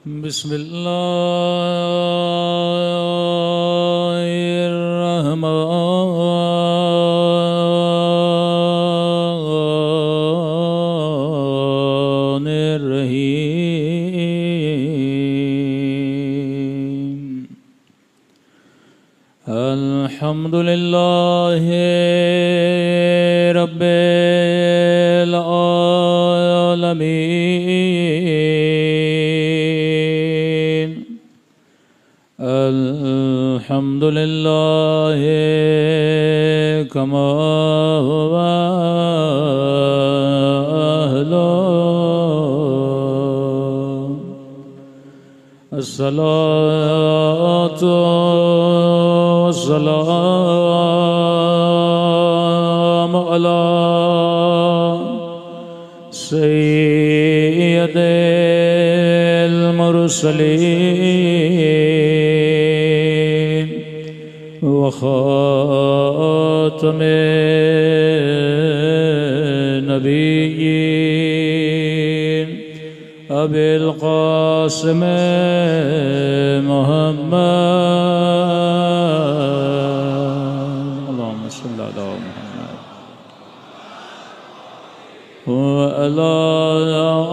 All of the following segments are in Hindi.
बिस्मिल्लाहिर्रहमानिर्रहीम। अल्हम्दुलिल्लाहि रब्बिल आलमीन। अल्हम्दुलिल्लाहि कमा हुवा अहलुहु। अस्सलातु वस्सलामु अला सय्यिदिल मुरसलीन व खातमिन नबिय्यीन अबिल क़ासिम मुहम्मद अल्लाहुम्मा सल्लि अला मुहम्मद व अला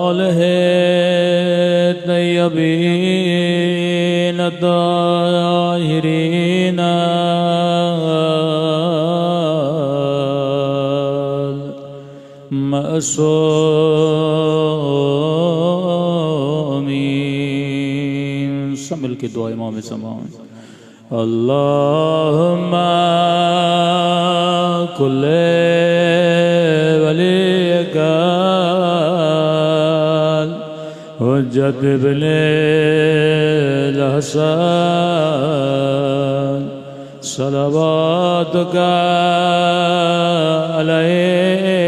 आलिहि तय्यबीन ताहिरीन मअसूमीन। सब मिल के दुआ इमाम ज़मान। अल्लाहुम्मा कुल्ले वलिका हुज्जत इब्ने हसन सलवातुका अलैहि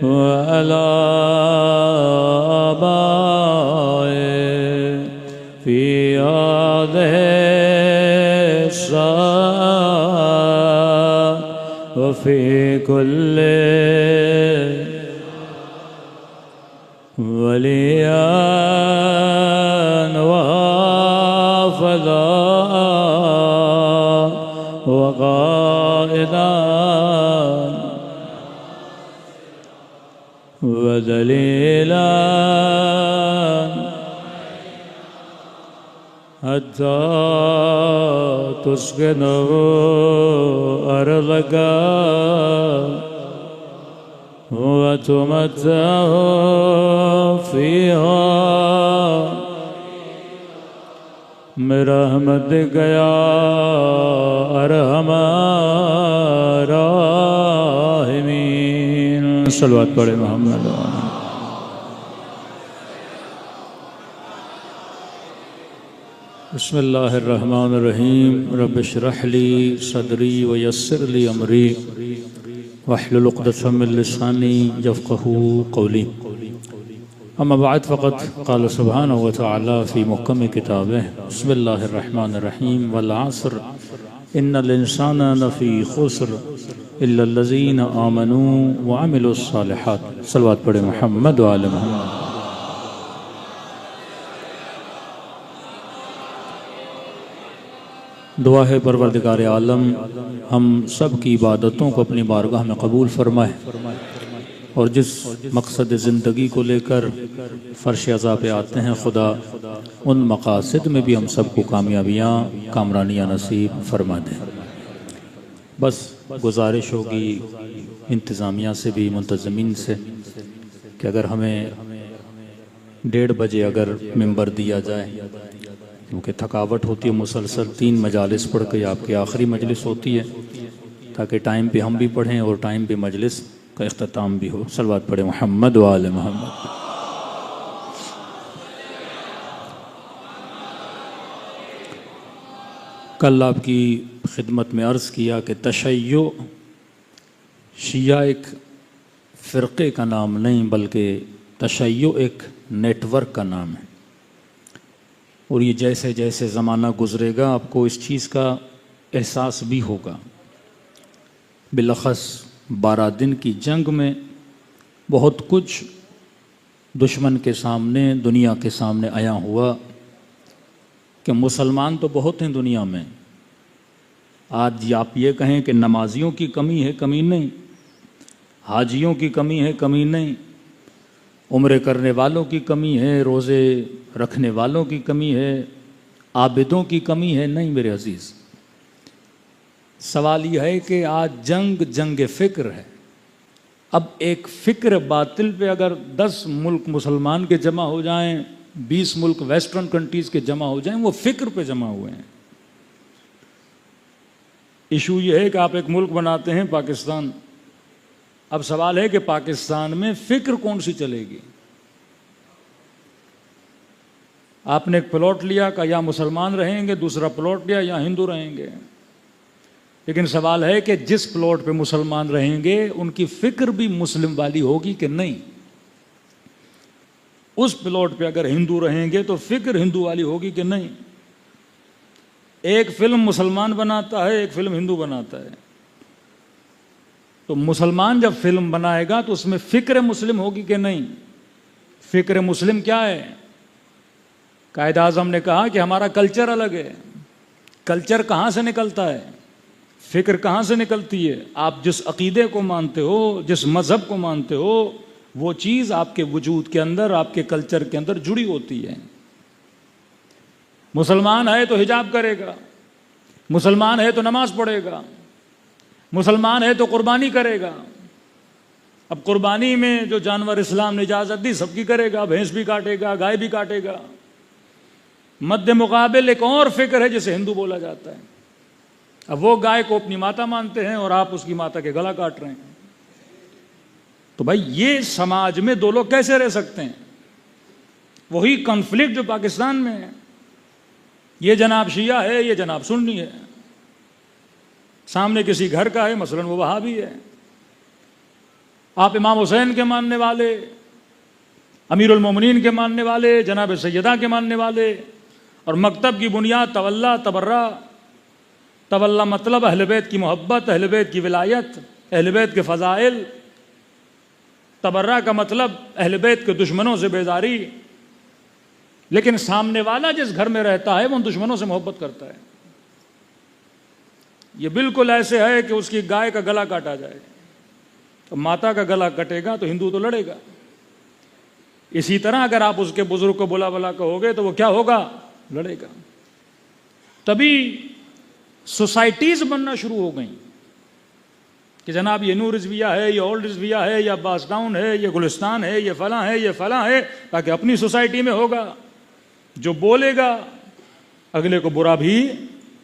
व अला आबाए फी हाज़िहि अस्साअ व फी कुल्लि वलियान व हाफ़िज़ान व क़ाइदान व दलीलान हत्ता तुस्किनु अर्ज़का व तुमत्तअ फ़ीहा बिरहमतिका या अरहमर राहिमीन। सल्लल्लाहु अलैहि मोहम्मद। बिस्मिल्लाहिर्रहमानिर्रहीम। रब्बि इश्रह ली सदरी व यस्सिर ली अमरी वहलुल उक़दतम मिन लिसानी यफ़क़हू क़ौली। अम्मा बाद फ़क़द क़ाल सुब्हानहु व तआला फ़ी मुहकम किताबिह बिस्मिल्लाहिर्रहमानिर्रहीम वल अस्र इन्नल इंसाना लफ़ी ख़ुस्र इल्लल्लज़ीना आमनू व अमिलुस्सालिहात। सल्लल्लाहु अलैहि मुहम्मद व आले मुहम्मद। दुआ है परवरदिगार आलम हम सब की इबादतों को अपनी बारगाह में कबूल फरमाए और जिस मकसद ज़िंदगी को लेकर फ़र्श अज़ा पे आते हैं खुदा उन मकासद में भी हम सबको कामयाबियाँ कामरानियाँ नसीब फरमा दें। बस गुजारिश होगी इंतज़ामिया से भी मुंतज़मीन से कि अगर हमें 1:30 बजे अगर मिंबर दिया जाए, क्योंकि थकावट होती है मुसलसल 3 मजालिस पढ़ के आपकी आखिरी मजलिस होती है, ताकि टाइम पे हम भी पढ़ें और टाइम पे मजलिस का इख्तिताम भी हो। सल्लल्लाहु पढ़े मोहम्मद व आले मोहम्मद। कल आपकी खिदमत में अर्ज़ किया कि तशय्यो शिया एक फ़िरक़े का नाम नहीं बल्कि तशय्यो एक नेटवर्क का नाम है। और ये जैसे जैसे ज़माना गुज़रेगा आपको इस चीज़ का एहसास भी होगा। बिलख़स 12 दिन की जंग में बहुत कुछ दुश्मन के सामने, दुनिया के सामने आया हुआ कि मुसलमान तो बहुत हैं दुनिया में। आज आप ये कहें कि नमाजियों की कमी है, कमी नहीं। हाजियों की कमी है, कमी नहीं। उम्रे करने वालों की कमी है, रोज़े रखने वालों की कमी है, आबिदों की कमी है, नहीं मेरे अजीज़। सवाल यह है कि आज जंग फ़िक्र है। अब एक फ़िक्र बातिल पे अगर 10 मुल्क मुसलमान के जमा हो जाएं, 20 मुल्क वेस्टर्न कंट्रीज़ के जमा हो जाएं, वो फ़िक्र पे जमा हुए हैं। इशू ये है कि आप एक मुल्क बनाते हैं पाकिस्तान। अब सवाल है कि पाकिस्तान में फ़िक्र कौन सी चलेगी। आपने एक प्लॉट लिया कि या मुसलमान रहेंगे, दूसरा प्लॉट लिया या हिंदू रहेंगे। लेकिन सवाल है कि जिस प्लॉट पे मुसलमान रहेंगे उनकी फ़िक्र भी मुस्लिम वाली होगी कि नहीं। उस प्लॉट पे अगर हिंदू रहेंगे तो फ़िक्र हिंदू वाली होगी कि नहीं। एक फिल्म मुसलमान बनाता है, एक फिल्म हिंदू बनाता है। तो मुसलमान जब फिल्म बनाएगा तो उसमें फ़िक्र मुस्लिम होगी कि नहीं। फ़िक्र मुस्लिम क्या है? कायद आज़म ने कहा कि हमारा कल्चर अलग है। कल्चर कहाँ से निकलता है? फ़िक्र कहाँ से निकलती है? आप जिस अक़ीदे को मानते हो, जिस मज़हब को मानते हो, वो चीज़ आपके वजूद के अंदर, आपके कल्चर के अंदर जुड़ी होती है। मुसलमान है तो हिजाब करेगा, मुसलमान है तो नमाज पढ़ेगा, मुसलमान है तो कुर्बानी करेगा। अब कुर्बानी में जो जानवर इस्लाम ने इजाज़त दी सबकी करेगा, भैंस भी काटेगा, गाय भी काटेगा। मद्दे मुकाबिल एक और फ़िक्र है जिसे हिंदू बोला जाता है। अब वो गाय को अपनी माता मानते हैं और आप उसकी माता के गला काट रहे हैं। तो भाई ये समाज में दो लोग कैसे रह सकते हैं? वही कॉन्फ्लिक्ट जो पाकिस्तान में है। ये जनाब शिया है, ये जनाब सुन्नी है। सामने किसी घर का है, मसलन वो वहाबी है। आप इमाम हुसैन के मानने वाले, अमीरुल मोमिनीन के मानने वाले, जनाब सैयदा के मानने वाले, और मकतब की बुनियाद तवल्ला तबर्रा। तवल्ला मतलब अहले बैत की मोहब्बत, अहले बैत की विलायत, अहले बैत के फ़ज़ाइल। तबर्रा का मतलब अहले बैत के दुश्मनों से बेजारी। लेकिन सामने वाला जिस घर में रहता है वो उन दुश्मनों से मोहब्बत करता है। ये बिल्कुल ऐसे है कि उसकी गाय का गला काटा जाए तो माता का गला कटेगा तो हिंदू तो लड़ेगा। इसी तरह अगर आप उसके बुजुर्ग को बुला बुला कहोगे तो वो क्या होगा? लड़ेगा। तभी सोसाइटीज बनना शुरू हो गई कि जनाब ये नूर रिजविया है, ये ओल्ड रिजविया है, या अब्बास टाउन है, ये गुलिस्तान है, ये फलां है, ये फलां है, ताकि अपनी सोसाइटी में होगा। जो बोलेगा अगले को बुरा भी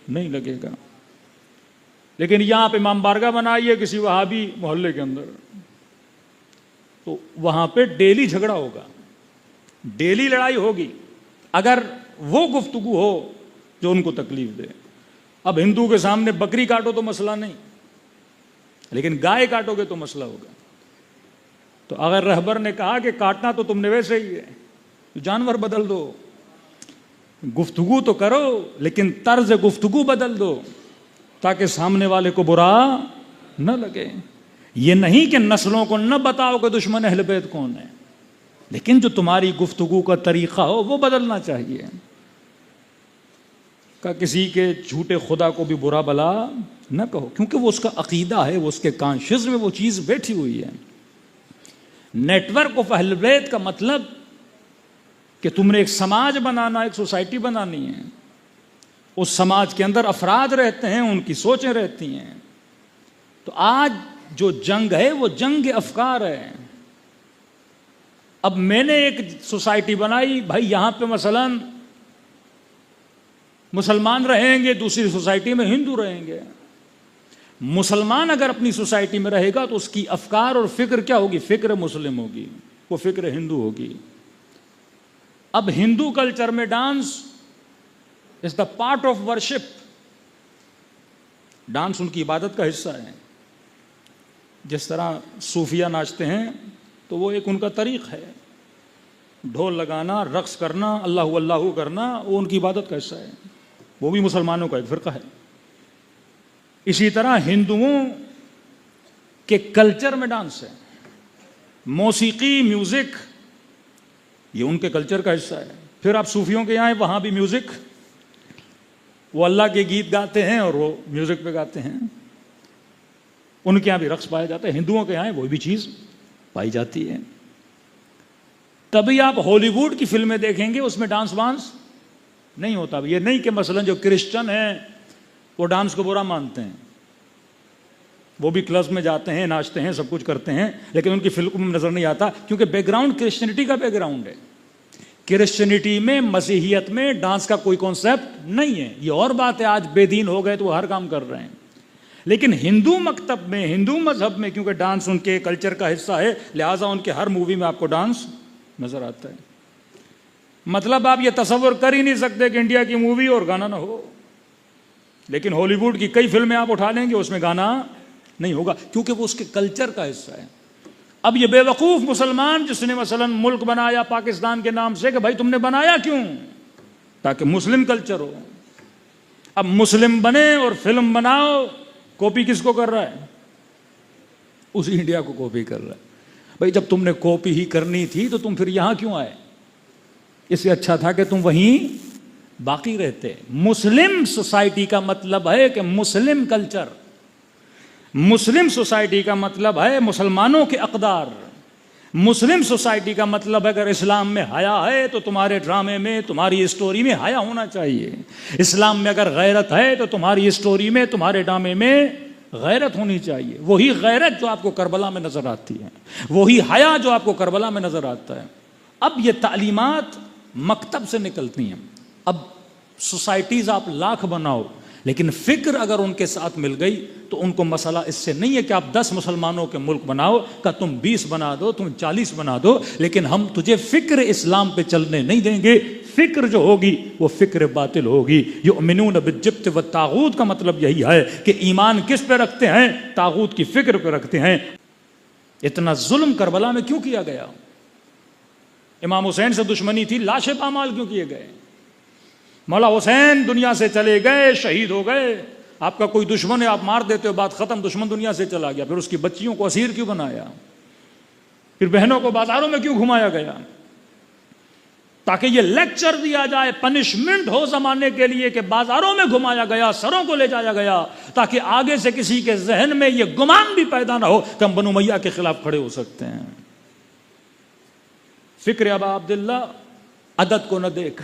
नहीं लगेगा। लेकिन यहां पे इमाम बारगाह बनाइए किसी वहाबी मोहल्ले के अंदर, तो वहां पे डेली झगड़ा होगा, डेली लड़ाई होगी, अगर वो गुफ्तगू हो जो उनको तकलीफ दे। अब हिंदू के सामने बकरी काटो तो मसला नहीं, लेकिन गाय काटोगे तो मसला होगा। तो अगर रहबर ने कहा कि काटना तो तुमने वैसे ही है, तो जानवर बदल दो। गुफ्तगू तो करो लेकिन तर्ज गुफ्तगू बदल दो ताकि सामने वाले को बुरा न लगे। ये नहीं कि नस्लों को न बताओ कि दुश्मन अहले बैत कौन है, लेकिन जो तुम्हारी गुफ्तगू का तरीका हो वो बदलना चाहिए। का किसी के झूठे खुदा को भी बुरा भला न कहो, क्योंकि वो उसका अकीदा है, वो उसके कॉन्शियस में वो चीज़ बैठी हुई है। नेटवर्क ऑफ अहले बैत का मतलब कि तुमने एक समाज बनाना, एक सोसाइटी बनानी है। उस समाज के अंदर अफराद रहते हैं, उनकी सोचें रहती हैं। तो आज जो जंग है वो जंग अफकार है। अब मैंने एक सोसाइटी बनाई, भाई यहां पे मसलन मुसलमान रहेंगे, दूसरी सोसाइटी में हिंदू रहेंगे। मुसलमान अगर अपनी सोसाइटी में रहेगा तो उसकी अफकार और फिक्र क्या होगी? फिक्र मुस्लिम होगी, वो फिक्र हिंदू होगी। अब हिंदू कल्चर में dance is the part of worship. Dance उनकी इबादत का हिस्सा है। जिस तरह सूफिया नाचते हैं तो वो एक उनका तरीक़ है। ढोल लगाना, रक्स करना, अल्लाहु अल्लाहु करना, वो उनकी इबादत का हिस्सा है। वो भी मुसलमानों का एक फ़िरका है। इसी तरह हिंदुओं के कल्चर में डांस है, मौसीकी, म्यूज़िक, ये उनके कल्चर का हिस्सा है। फिर आप सूफियों के यहाँ हैं, वहाँ भी म्यूज़िक, वो अल्लाह के गीत गाते हैं और वो म्यूज़िक पे गाते हैं। उनके यहाँ भी रक्स पाया जाता है। हिंदुओं के यहाँ वो भी चीज़ पाई जाती है। तभी आप हॉलीवुड की फिल्में देखेंगे, उसमें डांस वांस नहीं होता। ये नहीं कि मसलन जो क्रिश्चियन हैं वो डांस को बुरा मानते हैं, वो भी क्लब्स में जाते हैं, नाचते हैं, सब कुछ करते हैं, लेकिन उनकी फिल्म में नजर नहीं आता, क्योंकि बैकग्राउंड क्रिश्चियनिटी का बैकग्राउंड है। क्रिश्चियनिटी में, मसीहियत में डांस का कोई कॉन्सेप्ट नहीं है। ये और बात है, आज बेदीन हो गए तो वो हर काम कर रहे हैं, लेकिन हिंदू मकतब में, हिंदू मजहब में, क्योंकि डांस उनके कल्चर का हिस्सा है, लिहाजा उनके हर मूवी में आपको डांस नजर आता है। मतलब आप ये तसव्वुर कर ही नहीं सकते कि इंडिया की मूवी और गाना ना हो, लेकिन हॉलीवुड की कई फिल्में आप उठा लेंगे, उसमें गाना नहीं होगा, क्योंकि वो उसके कल्चर का हिस्सा है। अब ये बेवकूफ मुसलमान जिसने मसलन मुल्क बनाया पाकिस्तान के नाम से, कि भाई तुमने बनाया क्यों? ताकि मुस्लिम कल्चर हो। अब मुस्लिम बने और फिल्म बनाओ, कॉपी किसको कर रहा है? उसी इंडिया को कॉपी कर रहा है। भाई जब तुमने कॉपी ही करनी थी तो तुम फिर यहां क्यों आए? इससे अच्छा था कि तुम वहीं बाकी रहते। मुस्लिम सोसाइटी का मतलब है कि मुस्लिम कल्चर, मुस्लिम सोसाइटी का मतलब है मुसलमानों के अक़दार, मुस्लिम सोसाइटी का मतलब है अगर इस्लाम में हया है तो तुम्हारे ड्रामे में, तुम्हारी स्टोरी में हया होना चाहिए। इस्लाम में अगर गैरत है तो तुम्हारी स्टोरी में, तुम्हारे ड्रामे में गैरत होनी चाहिए। वही गैरत जो आपको करबला में नजर आती है, वही हया जो आपको करबला में नजर आता है। अब ये तालीमात मकतब से निकलती हैं। अब सोसाइटीज आप लाख बनाओ, लेकिन फिक्र अगर उनके साथ मिल गई तो उनको मसला इससे नहीं है कि आप 10 मुसलमानों के मुल्क बनाओ, का तुम 20 बना दो, तुम 40 बना दो, लेकिन हम तुझे फिक्र इस्लाम पे चलने नहीं देंगे। फिक्र जो होगी वो फिक्र बातिल होगी। युमिनून बिज्जिब्त व तागूत का मतलब यही है कि ईमान किस पे रखते हैं? तागूत की फिक्र पे रखते हैं। इतना जुल्म करबला में क्यों किया गया? इमाम हुसैन से दुश्मनी थी, लाशें पामाल क्यों किए गए? मौला हुसैन दुनिया से चले गए, शहीद हो गए। आपका कोई दुश्मन है, आप मार देते हो, बात खत्म, दुश्मन दुनिया से चला गया। फिर उसकी बच्चियों को असीर क्यों बनाया? फिर बहनों को बाजारों में क्यों घुमाया गया? ताकि ये लेक्चर दिया जाए, पनिशमेंट हो जमाने के लिए कि बाजारों में घुमाया गया, सरों को ले जाया गया, ताकि आगे से किसी के जहन में ये गुमान भी पैदा ना हो कि हम बनु उमय्या के खिलाफ खड़े हो सकते हैं। फिक्र अबा अब्दुल्ला, अदद को न देख,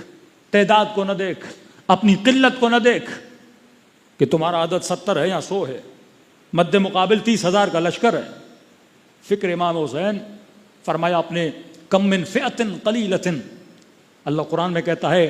तादाद को न देख, अपनी किल्लत को न देख कि तुम्हारा अदद 70 है या 100 है, मद्दे मुकाबिल 30,000 का लश्कर है। फिक्र इमाम हुसैन, फरमाया आपने कम मिन फ़िअतिन क़लीलतिन, अल्लाह कुरान में कहता है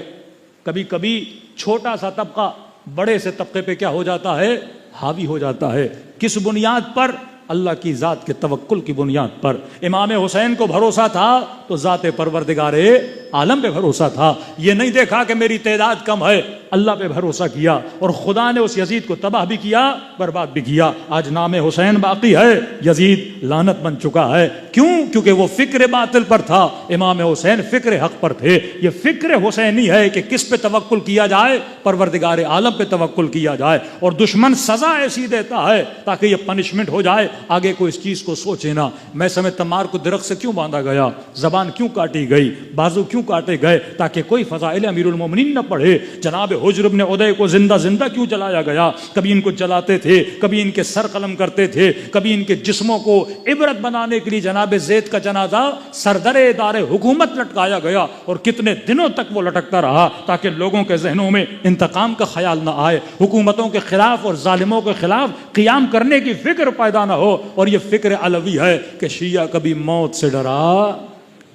कभी कभी छोटा सा तबका बड़े से तबके पे क्या हो जाता है? हावी हो जाता है। किस बुनियाद पर? अल्लाह की ज़ात के तवक्कुल की बुनियाद पर। इमाम हुसैन को भरोसा था तो ज़ाते परवरदिगारे आलम पे भरोसा था। ये नहीं देखा कि मेरी तादाद कम है, अल्लाह पे भरोसा किया और खुदा ने उस यजीद को तबाह भी किया, बर्बाद भी किया। आज नाम हुसैन बाकी है, यजीद लानत बन चुका है। क्यों? क्योंकि वो फिक्र बातिल पर था, इमाम हुसैन फिक्र हक पर थे। ये फिक्र हुसैनी है कि किस पे तवक्कुल किया जाए? परवरदिगारे आलम पे तवक्कुल किया जाए। और दुश्मन सजा ऐसी देता है ताकि ये पनिशमेंट हो जाए, आगे कोई इस चीज को सोचे ना। मैं समय तमार को दरख्त से क्यों बांधा गया, जबान क्यों काटी गई, बाजू क्यों काटे गए, ताकि कोई फज़ाइल अमीरुल मोमिनीन न पढ़े। जनाब हुज्र इब्न उदय को जिंदा जिंदा क्यों जलाया गया? कभी इनको जलाते थे, कभी इनके सर कलम करते थे, कभी इनके जिस्मों को इबरत बनाने के लिए जनाब ज़ैद का जनाजा सरदरे दारे हुकूमत लटकाया गया। और कितने दिनों तक वो लटकता रहा ताकि लोगों के जहनों में इंतकाम का ख्याल ना आए, हुकूमतों के खिलाफ और जालिमों के खिलाफ क़ियाम करने की फिक्र पैदा ना हो। और ये फिक्र अलवी है कि शिया कभी मौत से डरा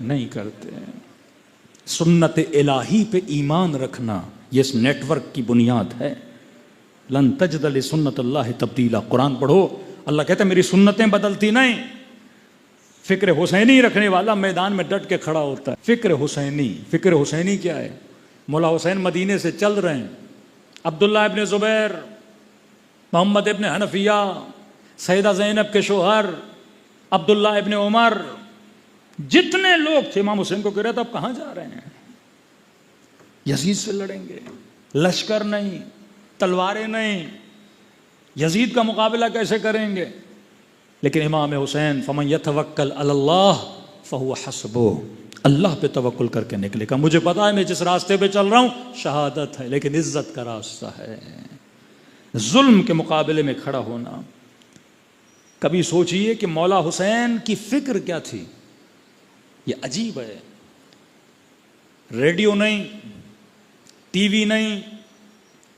नहीं करते। सुन्नत इलाही पे ईमान रखना ये इस नेटवर्क की बुनियाद है। लन तजद लि सुन्नतिल्लाहि तब्दीला। कुरान पढ़ो, अल्लाह कहता है मेरी सुन्नतें बदलती नहीं। फिक्र हुसैनी रखने वाला मैदान में डट के खड़ा होता है। फिक्र हुसैनी, फिक्र हुसैनी क्या है? मौला हुसैन मदीने से चल रहे हैं, अब्दुल्ला इब्न ज़ुबैर, मोहम्मद इब्न हनफिया, सैयदा ज़ैनब के शोहर अब्दुल्ला इब्न उमर, जितने लोग थे इमाम हुसैन को कह रहे थे अब कहाँ जा रहे हैं? यजीद से लड़ेंगे, लश्कर नहीं, तलवारें नहीं, यजीद का मुकाबला कैसे करेंगे? लेकिन इमाम हुसैन फमन यतवक्कल अलल्लाह फहुव हस्बुह, अल्लाह पे तवक्कुल करके निकलेगा। मुझे पता है मैं जिस रास्ते पे चल रहा हूं शहादत है, लेकिन इज्जत का रास्ता है। जुल्म के मुकाबले में खड़ा होना। कभी सोचिए कि मौला हुसैन की फिक्र क्या थी। ये अजीब है। रेडियो नहीं, टीवी नहीं,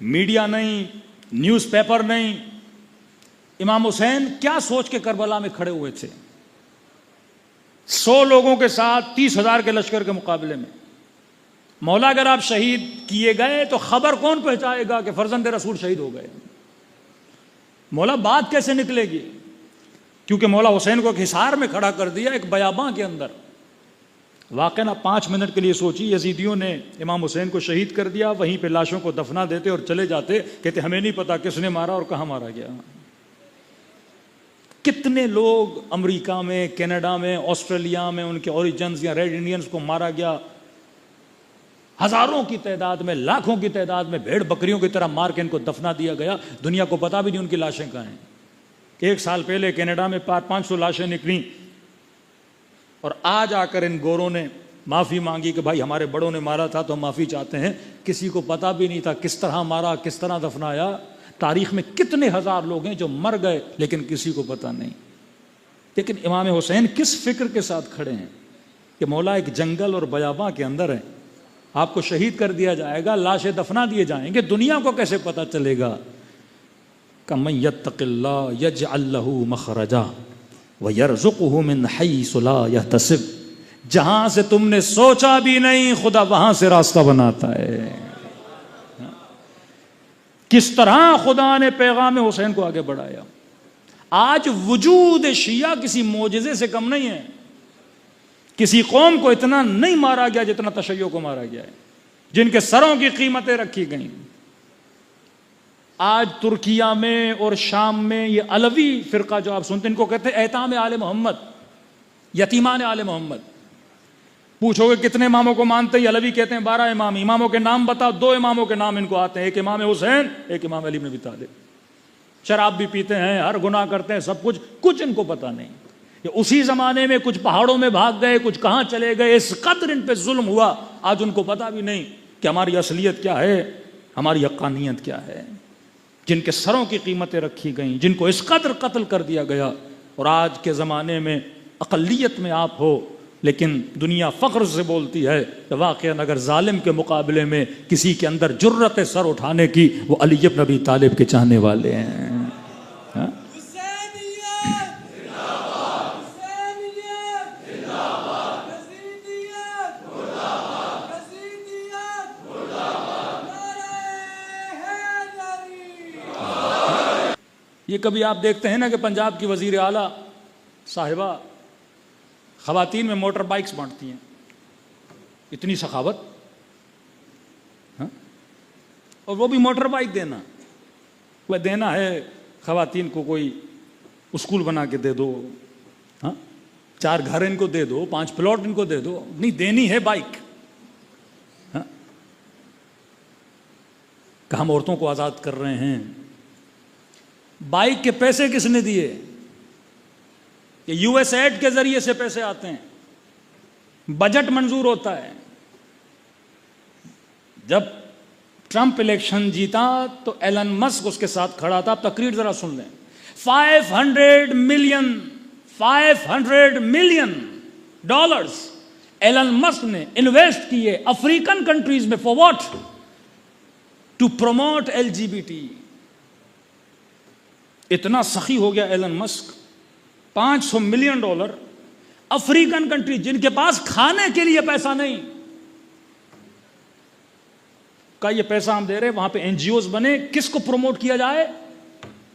मीडिया नहीं, न्यूज़पेपर नहीं, इमाम हुसैन क्या सोच के करबला में खड़े हुए थे? 100 लोगों के साथ 30,000 के लश्कर के मुकाबले में। मौला अगर आप शहीद किए गए तो खबर कौन पहुंचाएगा कि फर्जंद रसूल शहीद हो गए? मौला बात कैसे निकलेगी? क्योंकि मौला हुसैन को एक हिसार में खड़ा कर दिया, एक बयाबां के अंदर। वाकई ना 5 मिनट के लिए सोचिए, यजीदियों ने इमाम हुसैन को शहीद कर दिया, वहीं पे लाशों को दफना देते और चले जाते, कहते हमें नहीं पता किसने मारा और कहां मारा गया। कितने लोग अमेरिका में, कनाडा में, ऑस्ट्रेलिया में उनके ओरिजिन्स या रेड इंडियंस को मारा गया। हजारों की तादाद में, लाखों की तादाद में भेड़ बकरियों की तरह मार के इनको दफना दिया गया। दुनिया को पता भी नहीं उनकी लाशें कहाँ हैं। 1 साल पहले कनाडा में 500 लाशें निकली और आज आकर इन गोरों ने माफ़ी मांगी कि भाई हमारे बड़ों ने मारा था तो हम माफ़ी चाहते हैं। किसी को पता भी नहीं था किस तरह मारा, किस तरह दफनाया। तारीख में कितने हजार लोग हैं जो मर गए लेकिन किसी को पता नहीं। लेकिन इमाम हुसैन किस फिक्र के साथ खड़े हैं कि मौला एक जंगल और बयाबां के अंदर है, आपको शहीद कर दिया जाएगा, लाशें दफना दिए जाएंगे, दुनिया को कैसे पता चलेगा? कमन यत्तक़िल्लाह यजअल लहू मखरजा व यरज़ुक़हु मिन हैसु ला यहतसिब। जहां से तुमने सोचा भी नहीं खुदा वहां से रास्ता बनाता है। किस तरह खुदा ने पैगाम हुसैन को आगे बढ़ाया। आज वजूद शिया किसी मोजज़े से कम नहीं है। किसी कौम को इतना नहीं मारा गया जितना तशय्यो को मारा गया है, जिनके सरों की कीमतें रखी गई। आज तुर्किया में और शाम में ये अलवी फिरका जो आप सुनते हैं, इनको कहते हैं एताम आले मोहम्मद, यतीमान आले मोहम्मद। पूछोगे कितने इमामों को मानते हैं? अलवी कहते हैं 12 इमाम। इमामों के नाम बताओ, 2 इमामों के नाम इनको आते हैं, एक इमाम हुसैन, एक इमाम अली इब्न अबी तालिब। शराब भी पीते हैं, हर गुनाह करते हैं, सब कुछ इनको पता नहीं। ये उसी जमाने में कुछ पहाड़ों में भाग गए, कुछ कहां चले गए, इस कदर इन पे जुल्म हुआ, आज उनको पता भी नहीं कि हमारी असलियत क्या है, हमारी हक्कानियत क्या है। जिनके सरों की कीमतें रखी गई, जिनको इस कदर कत्ल कर दिया गया। और आज के ज़माने में अक़लियत में आप हो, लेकिन दुनिया फ़ख्र से बोलती है कि वाक़ईन अगर जालिम के मुकाबले में किसी के अंदर जुर्रत सर उठाने की, वो अली इब्न अबी तालिब के चाहने वाले हैं। हाँ? ये कभी आप देखते हैं ना कि पंजाब की वज़ीर आला साहिबा ख़वातीन में मोटर बाइक्स बांटती हैं, इतनी सखावत। हाँ? और वो भी मोटर बाइक देना, वह देना है ख़वातीन को कोई स्कूल बना के दे दो, हाँ? 4 घर इनको दे दो, 5 प्लॉट इनको दे दो, नहीं देनी है बाइक। हाँ? कहाँ हम औरतों को आज़ाद कर रहे हैं। बाइक के पैसे किसने दिए? ये यूएसएड के जरिए से पैसे आते हैं, बजट मंजूर होता है। जब ट्रंप इलेक्शन जीता तो एलन मस्क उसके साथ खड़ा था। आप तकरीर जरा सुन लें। 500 मिलियन डॉलर्स एलन मस्क ने इन्वेस्ट किए अफ्रीकन कंट्रीज में। For what? To promote LGBT। इतना सखी हो गया Elon Musk. $500 million African country जिनके पास खाने के लिए पैसा नहीं, का ये पैसा हम दे रहे हैं, वहां पे NGOs बने, किसको प्रमोट किया जाए?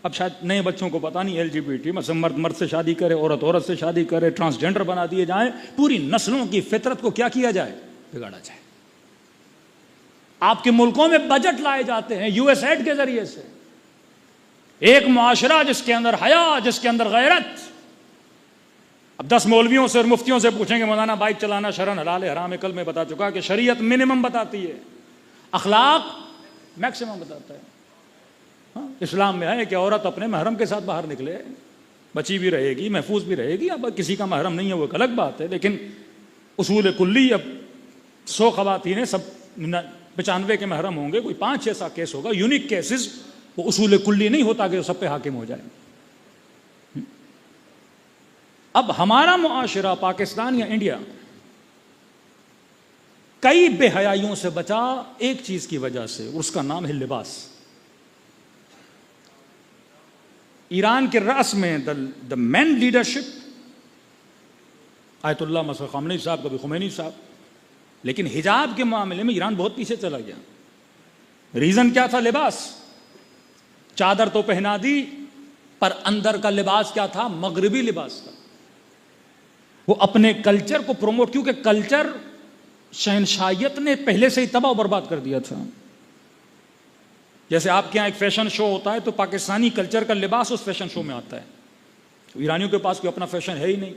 अब शायद नए बच्चों को पता नहीं LGBT, मतलब मर्द मर्द से शादी करे, औरत औरत से शादी करे, ट्रांसजेंडर बना दिए जाए, पूरी नस्लों की फितरत को क्या किया जाए? बिगाड़ा जाए। आपके मुल्कों में बजट लाए जाते हैं यूएसएड के जरिए से। एक मुआशरा जिसके अंदर हया, जिसके अंदर गैरत। अब 10 मौलवियों से और मुफ्तियों से पूछेंगे मौलाना बाइक चलाना शरन हलाल है हराम है? कल मैं बता चुका कि शरीयत मिनिमम बताती है, अखलाक मैक्सिमम बताता है। हाँ, इस्लाम में है कि औरत अपने महरम के साथ बाहर निकले, बची भी रहेगी, महफूज भी रहेगी। अब किसी का महरम नहीं है वो एक अलग बात है, लेकिन उसूल कुल्ली, अब 100 ख़वातीन सब 95 के महरम होंगे, कोई 5-6 सा केस होगा, यूनिक केसेस, वो उसूल कुल्ली नहीं होता कि सब पे हाकिम हो जाए। अब हमारा मुआशरा पाकिस्तान या इंडिया कई बेहयाइयों से बचा एक चीज की वजह से, उसका नाम है लिबास। ईरान के रअस में the man leadership Ayatollah Masood Khamenei साहब, कभी खुमैनी साहब, लेकिन हिजाब के मामले में ईरान बहुत पीछे चला गया। रीजन क्या था? लिबास। चादर तो पहना दी, पर अंदर का लिबास क्या था? मगरिबी लिबास था। वो अपने कल्चर को प्रमोट, क्योंकि कल्चर शहनशाहियत ने पहले से ही तबाह बर्बाद कर दिया था। जैसे आपके यहाँ एक फैशन शो होता है तो पाकिस्तानी कल्चर का लिबास उस फैशन शो में आता है। तो ईरानियों के पास कोई अपना फैशन है ही नहीं।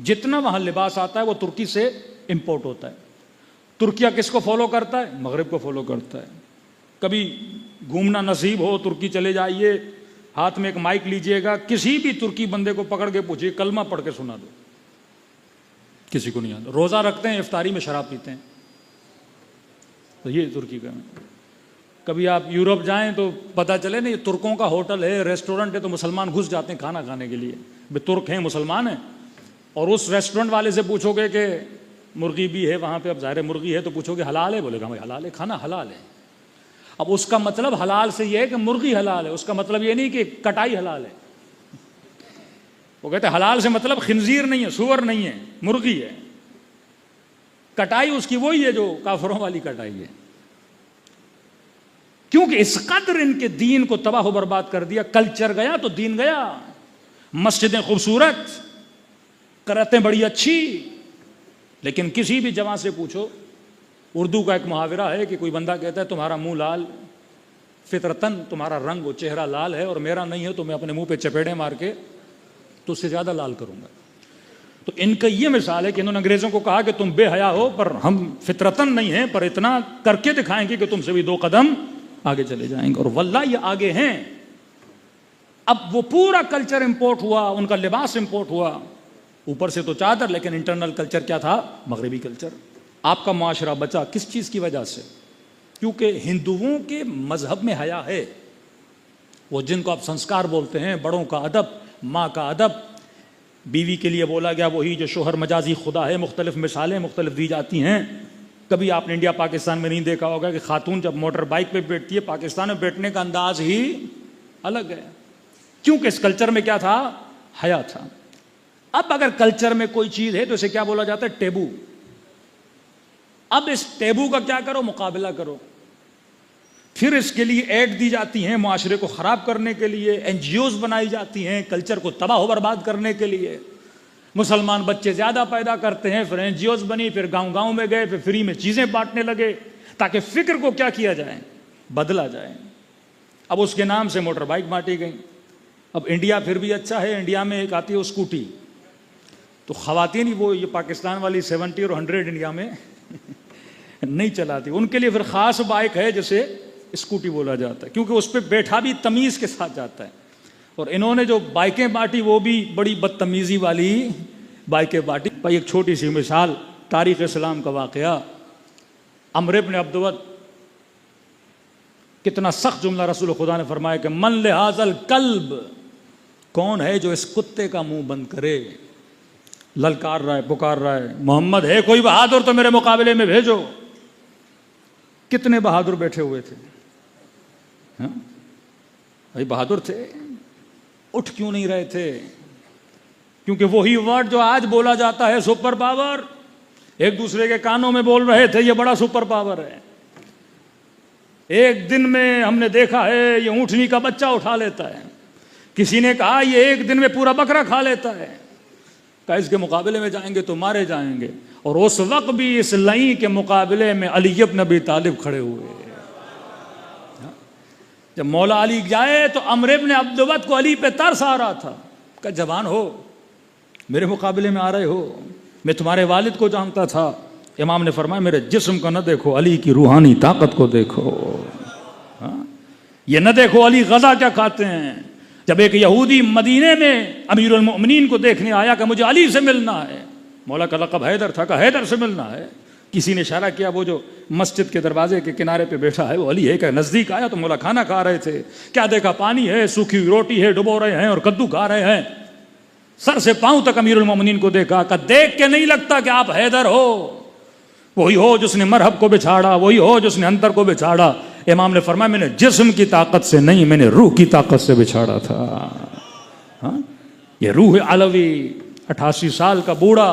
जितना वहां लिबास आता है वो तुर्की से इंपोर्ट होता है। तुर्किया किसको फॉलो करता है? मगरिब को फॉलो करता है। कभी घूमना नसीब हो तुर्की चले जाइए, हाथ में एक माइक लीजिएगा, किसी भी तुर्की बंदे को पकड़ के पूछिए, कलमा पढ़ के सुना दो, किसी को नहीं आता। रोजा रखते हैं, इफ्तारी में शराब पीते हैं। तो ये तुर्की का। कभी आप यूरोप जाएं तो पता चले नहीं, तुर्कों का होटल है, रेस्टोरेंट है, तो मुसलमान घुस जाते हैं खाना खाने के लिए। वे तुर्क हैं, मुसलमान हैं। और उस रेस्टोरेंट वाले से पूछोगे कि मुर्गी भी है वहाँ पे, अब ज़ाहिर मुर्गी है, तो पूछोगे हलाल है? बोलेगा भाई हलाल है, खाना हलाल है। अब उसका मतलब हलाल से ये है कि मुर्गी हलाल है, उसका मतलब ये नहीं कि कटाई हलाल है। वो कहते हैं हलाल से मतलब खिंजीर नहीं है, सुअर नहीं है, मुर्गी है। कटाई उसकी वही है जो काफरों वाली कटाई है। क्योंकि इस कदर इनके दीन को तबाह बर्बाद कर दिया। कल्चर गया तो दीन गया। मस्जिदें खूबसूरत, करातें बड़ी अच्छी, लेकिन किसी भी जवान से पूछो, उर्दू का एक मुहावरा है कि कोई बंदा कहता है तुम्हारा मुंह लाल, फितरतन तुम्हारा रंग वो चेहरा लाल है, और मेरा नहीं है तो मैं अपने मुंह पे चपेड़े मार के तो उससे ज्यादा लाल करूंगा। तो इनका ये मिसाल है कि इन्होंने अंग्रेजों को कहा कि तुम बेहया हो, पर हम फितरतन नहीं हैं, पर इतना करके दिखाएंगे कि तुमसे भी 2 कदम आगे चले जाएंगे। और वल्लाह ये आगे हैं। अब वो पूरा कल्चर इंपोर्ट हुआ, उनका लिबास इंपोर्ट हुआ, ऊपर से तो चादर, लेकिन इंटरनल कल्चर क्या था? मगरिबी कल्चर। आपका मुआशरा बचा किस चीज की वजह से? क्योंकि हिंदुओं के मजहब में हया है। वो जिनको आप संस्कार बोलते हैं, बड़ों का अदब, माँ का अदब, बीवी के लिए बोला गया वही जो शोहर मजाजी खुदा है। मुख्तलिफ मिसालें मुख्तलिफ दी जाती हैं। कभी आपने इंडिया पाकिस्तान में नहीं देखा होगा कि खातून जब मोटर बाइक पे बैठती है, पाकिस्तान में बैठने का अंदाज ही अलग है। क्योंकि इस कल्चर में क्या था? हया था। अब अगर कल्चर में कोई चीज है तो इसे क्या बोला जाता है? टेबू। अब इस टेबू का क्या करो? मुकाबला करो। फिर इसके लिए ऐड दी जाती हैं, मुआशरे को खराब करने के लिए एनजीओज बनाई जाती हैं, कल्चर को तबाह बर्बाद करने के लिए। मुसलमान बच्चे ज्यादा पैदा करते हैं, फिर एनजीओज बनी, फिर गांव गांव में गए, फिर फ्री में चीजें बांटने लगे, ताकि फिक्र को क्या किया जाए? बदला जाए। अब उसके नाम से मोटर बाइक बांटी गई। अब इंडिया फिर भी अच्छा है, इंडिया में एक आती है स्कूटी, तो खवातीन ही वो ये पाकिस्तान वाली 70 और 100 इंडिया में नहीं चलाती। उनके लिए फिर खास बाइक है जिसे स्कूटी बोला जाता है, क्योंकि उस पर बैठा भी तमीज के साथ जाता है। और इन्होंने जो बाइकें बांटी वो भी बड़ी बदतमीजी वाली बाइकें बांटी। भाई एक छोटी सी मिसाल, तारीख इस्लाम का वाकया। अम्र इब्न अब्दुवद, कितना सख्त जुमला रसूल खुदा ने फरमाया कि मन लिहाजल कल्ब, कौन है जो इस कुत्ते का मुंह बंद करे? ललकार रहा है, पुकार रहा है, मोहम्मद है कोई बहादुर तो मेरे मुकाबले में भेजो। कितने बहादुर बैठे हुए थे, हाँ? भाई बहादुर थे, उठ क्यों नहीं रहे थे? क्योंकि वही वर्ड जो आज बोला जाता है सुपर पावर, एक दूसरे के कानों में बोल रहे थे ये बड़ा सुपर पावर है। एक दिन में हमने देखा है ये ऊंटनी का बच्चा उठा लेता है, किसी ने कहा ये एक दिन में पूरा बकरा खा लेता है। कहा इसके मुकाबले में जाएंगे तो मारे जाएंगे। और उस वक्त भी इस लई के मुकाबले में अली इब्न अबी तालिब खड़े हुए। जब मौला अली जाए तो अम्र इब्न अब्दुवद को अली पे तरस आ रहा था। कहा जवान हो, मेरे मुकाबले में आ रहे हो, मैं तुम्हारे वालिद को जानता था। इमाम ने फरमाया मेरे जिस्म को न देखो, अली की रूहानी ताकत को देखो। हाँ? ये न देखो अली गजा क्या खाते हैं। जब एक यहूदी मदीने में अमीरुल मोमिनीन को देखने आया कि मुझे अली से मिलना है, मौला का लक़ब हैदर था, कहा हैदर से मिलना है। किसी ने इशारा किया, वो जो मस्जिद के दरवाजे के किनारे पे बैठा है वो अली है क्या? नज़दीक आया तो मौला खाना खा रहे थे। क्या देखा? पानी है, सूखी हुई रोटी है, डुबो रहे हैं और कद्दू खा रहे हैं। सर से पांव तक अमीरुल मोमिनीन को देखा, कहा देख के नहीं लगता कि आप हैदर हो? वही हो जिसने मरहब को बिछाड़ा, वही हो जिसने अंतर को बिछाड़ा। इमाम ने फरमाया मैंने जिस्म की ताकत से नहीं, मैंने रूह की ताकत से बिछाड़ा था। हाँ, ये रूह अलवी 88 साल का बूढ़ा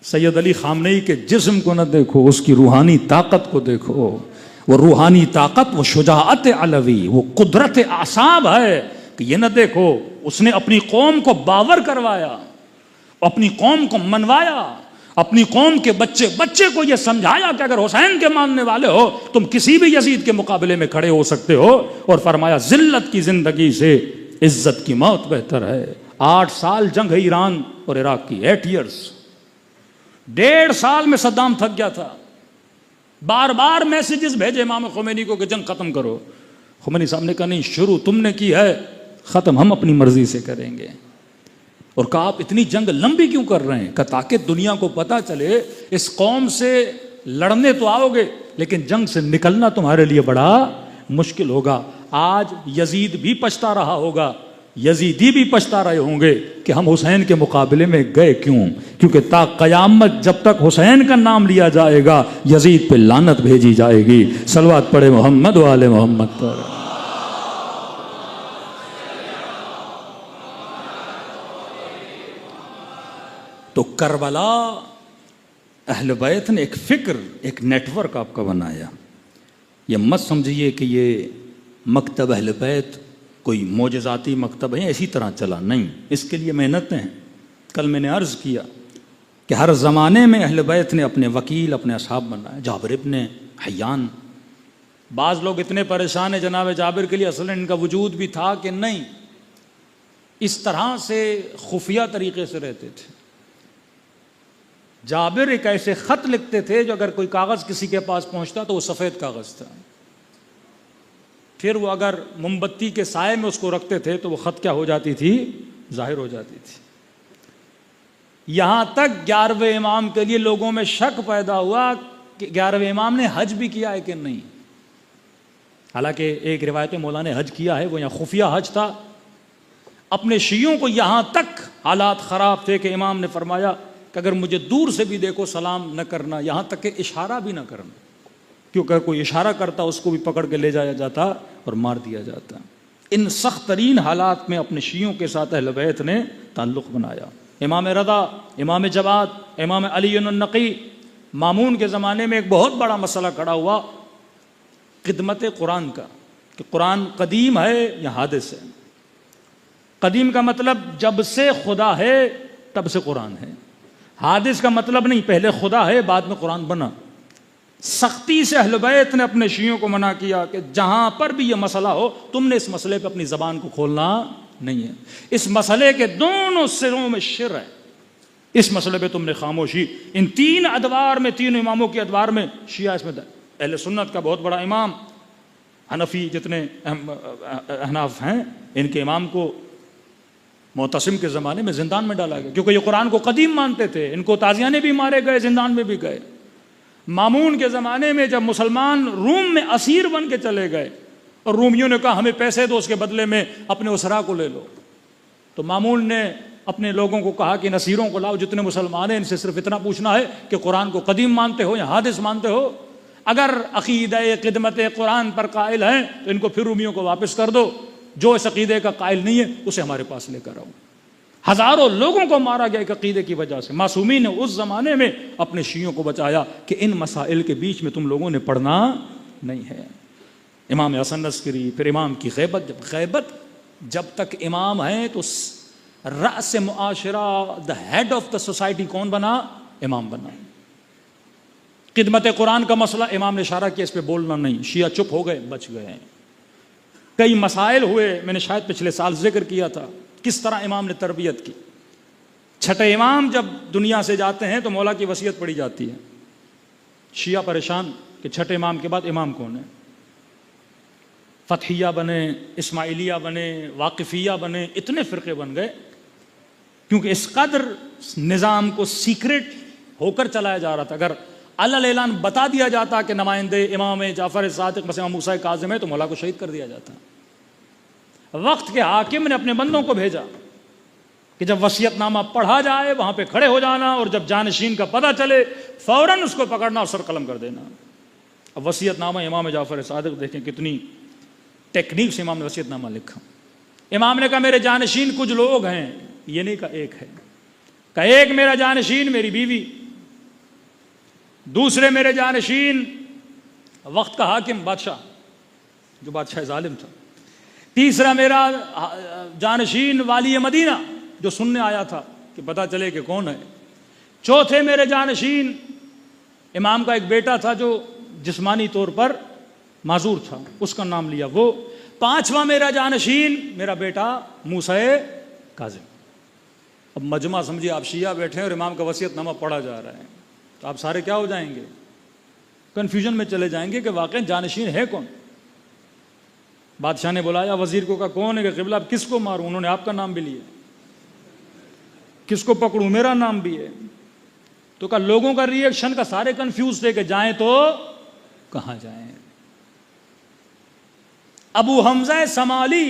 सैयद अली खामनेई के जिस्म को न देखो, उसकी रूहानी ताकत को देखो। वो रूहानी ताकत, वो शुजाअत अलवी, वो कुदरत आसाब है कि ये न देखो। उसने अपनी कौम को बावर करवाया, अपनी कौम को मनवाया, अपनी कौम के बच्चे बच्चे को यह समझाया कि अगर हुसैन के मानने वाले हो तुम किसी भी यजीद के मुकाबले में खड़े हो सकते हो। और फरमाया जिल्लत की जिंदगी से इज्जत की मौत बेहतर है। 8 साल जंग है ईरान और इराक की, 8 years। 1.5 साल में सद्दाम थक गया था। बार बार मैसेजेस भेजे इमाम खुमैनी को कि जंग खत्म करो। खुमैनी साहब ने कहा नहीं, शुरू तुमने की है, खत्म हम अपनी मर्जी से करेंगे। और कहा आप इतनी जंग लंबी क्यों कर रहे हैं? कहा ताकि दुनिया को पता चले इस कौम से लड़ने तो आओगे लेकिन जंग से निकलना तुम्हारे लिए बड़ा मुश्किल होगा। आज यजीद भी पछता रहा होगा, यजीदी भी पछता रहे होंगे कि हम हुसैन के मुकाबले में गए क्यों। क्योंकि ता कयामत जब तक हुसैन का नाम लिया जाएगा यजीद पे लानत भेजी जाएगी। सलवात पढ़े मोहम्मद वाले मोहम्मद पर। तो करबला अहले बैत ने एक फिक्र, एक नेटवर्क आपका बनाया। ये मत समझिए कि ये मकतब अहले बैत कोई मोजज़ाती मकतब है, इसी तरह चला, नहीं। इसके लिए मेहनतें हैं। कल मैंने अर्ज़ किया कि हर ज़माने में अहले बैत ने अपने वकील, अपने असहाब बनाए। जाबिर इब्ने हय्यान, बाज़ लोग इतने परेशान हैं जनाब जाबिर के लिए असल इनका वजूद भी था कि नहीं। इस तरह से खुफिया तरीके से रहते थे। जाबिर एक ऐसे ख़त लिखते थे जो अगर कोई कागज़ किसी के पास पहुंचता तो वो सफ़ेद कागज़ था। फिर वो अगर मोमबत्ती के साए में उसको रखते थे तो वो ख़त क्या हो जाती थी? ज़ाहिर हो जाती थी। यहाँ तक 11वें इमाम के लिए लोगों में शक पैदा हुआ कि 11वें इमाम ने हज भी किया है कि नहीं। हालांकि एक रिवायत में मौला ने हज किया है, वो यहाँ खुफिया हज था। अपने शियों को यहाँ तक हालात ख़राब थे कि इमाम ने फरमाया कि अगर मुझे दूर से भी देखो सलाम न करना, यहाँ तक कि इशारा भी न करना, क्योंकि अगर कोई इशारा करता उसको भी पकड़ के ले जाया जाता और मार दिया जाता। इन सख्त तरीन हालात में अपने शियों के साथ अहले बैत ने ताल्लुक़ बनाया। इमाम रदा, इमाम जवाद, इमाम अली नक़ी, मामून के ज़माने में एक बहुत बड़ा मसला खड़ा हुआ खिदमत कुरान का, कि कुरान कदीम है या हादिस है। कदीम का मतलब जब से खुदा है तब से कुरान है। हादिस का मतलब नहीं पहले खुदा है बाद में कुरान बना। सख्ती से अहले बैत ने अपने शियों को मना किया कि जहां पर भी यह मसला हो तुमने इस मसले पे अपनी ज़बान को खोलना नहीं है। इस मसले के दोनों सिरों में शिर है, इस मसले पे तुमने खामोशी। इन 3 अदवार में, 3 इमामों के अदवार में शिया इसमें अहले सुन्नत का बहुत बड़ा इमाम, हनफी जितने अहनाफ हैं इनके इमाम को मोतसिम के ज़माने में जिंदान में डाला गया क्योंकि ये कुरान को कदीम मानते थे। इनको ताज़ियाने भी मारे गए, जिंदान में भी गए। मामून के ज़माने में जब मुसलमान रूम में असीर बन के चले गए और रूमियों ने कहा हमें पैसे दो, उसके बदले में अपने उसरा को ले लो, तो मामून ने अपने लोगों को कहा कि इन असीरों को लाओ जितने मुसलमान हैं, इनसे सिर्फ इतना पूछना है कि कुरान को कदीम मानते हो या हादिस मानते हो। अगर अक़ीदा खिदमत कुरान पर कायल हैं तो इनको फिर रूमियों को वापस कर दो, जो इस अक़ीदे का कायल नहीं है उसे हमारे पास लेकर आओ। हज़ारों लोगों को मारा गया एक अक़ीदे की वजह से। मासूमीन ने उस ज़माने में अपने शियों को बचाया कि इन मसाइल के बीच में तुम लोगों ने पढ़ना नहीं है। इमाम हसन अस्करी, फिर इमाम की ग़ैबत जब तक इमाम है तो रअस मुआशरा, the head of the society कौन बना? इमाम बना। खिदमत कुरान का मसला इमाम ने इशारा किया, इस पे बोलना नहीं। शिया चुप हो गए, बच गए। कई मसाइल हुए, मैंने शायद पिछले साल जिक्र किया था किस तरह इमाम ने तरबियत की। छठे इमाम जब दुनिया से जाते हैं तो मौला की वसीयत पड़ी जाती है। शिया परेशान कि छठे इमाम के बाद इमाम कौन है। फतहिया बने, इस्माइलिया बने, वाक़िफिया बने, इतने फ़िरक़े बन गए क्योंकि इस कदर निज़ाम को सीक्रेट होकर चलाया जा रहा था। अगर अलल ऐलान बता दिया जाता कि नुमाइंदे इमाम जाफ़र सादिक़ मसीह मूसा काज़िम है तो मौला को शहीद कर दिया जाता। वक्त के हाकिम ने अपने बंदों को भेजा कि जब वसीयतनामा पढ़ा जाए वहां पे खड़े हो जाना, और जब जानशीन का पता चले फौरन उसको पकड़ना और सर कलम कर देना। अब वसीयतनामा इमाम जाफ़र सादिक़ देखें कितनी टेक्निक से इमाम ने वसीयतनामा लिखा। इमाम ने कहा मेरे जानशीन कुछ लोग हैं, ये नहीं कहा एक है, कहा एक मेरा जानशीन मेरी बीवी, दूसरे मेरे जानशीन वक्त का हाकिम बादशाह जो बादशाह जालिम था, तीसरा मेरा जानशीन वाली मदीना जो सुनने आया था कि पता चले कि कौन है, चौथे मेरे जानशीन इमाम का एक बेटा था जो जिस्मानी तौर पर माजूर था, उसका नाम लिया वो, पांचवा मेरा जानशीन मेरा बेटा मूसा काज़िम। अब मजमा समझिए, आप शिया बैठे हैं और इमाम का वसीयतनामा पढ़ा जा रहा है, तो आप सारे क्या हो जाएंगे, कंफ्यूजन में चले जाएंगे कि वाकई जानशीन है कौन। बादशाह ने बुलाया वजीर को, कहा कौन है, कि क़िबला अब किसको मारूं, उन्होंने आपका नाम भी लिया, किसको पकड़ूं, मेरा नाम भी है। तो कहा लोगों का रिएक्शन का सारे कंफ्यूज थे कि जाएं तो कहां जाएं। अबू हमजा समाली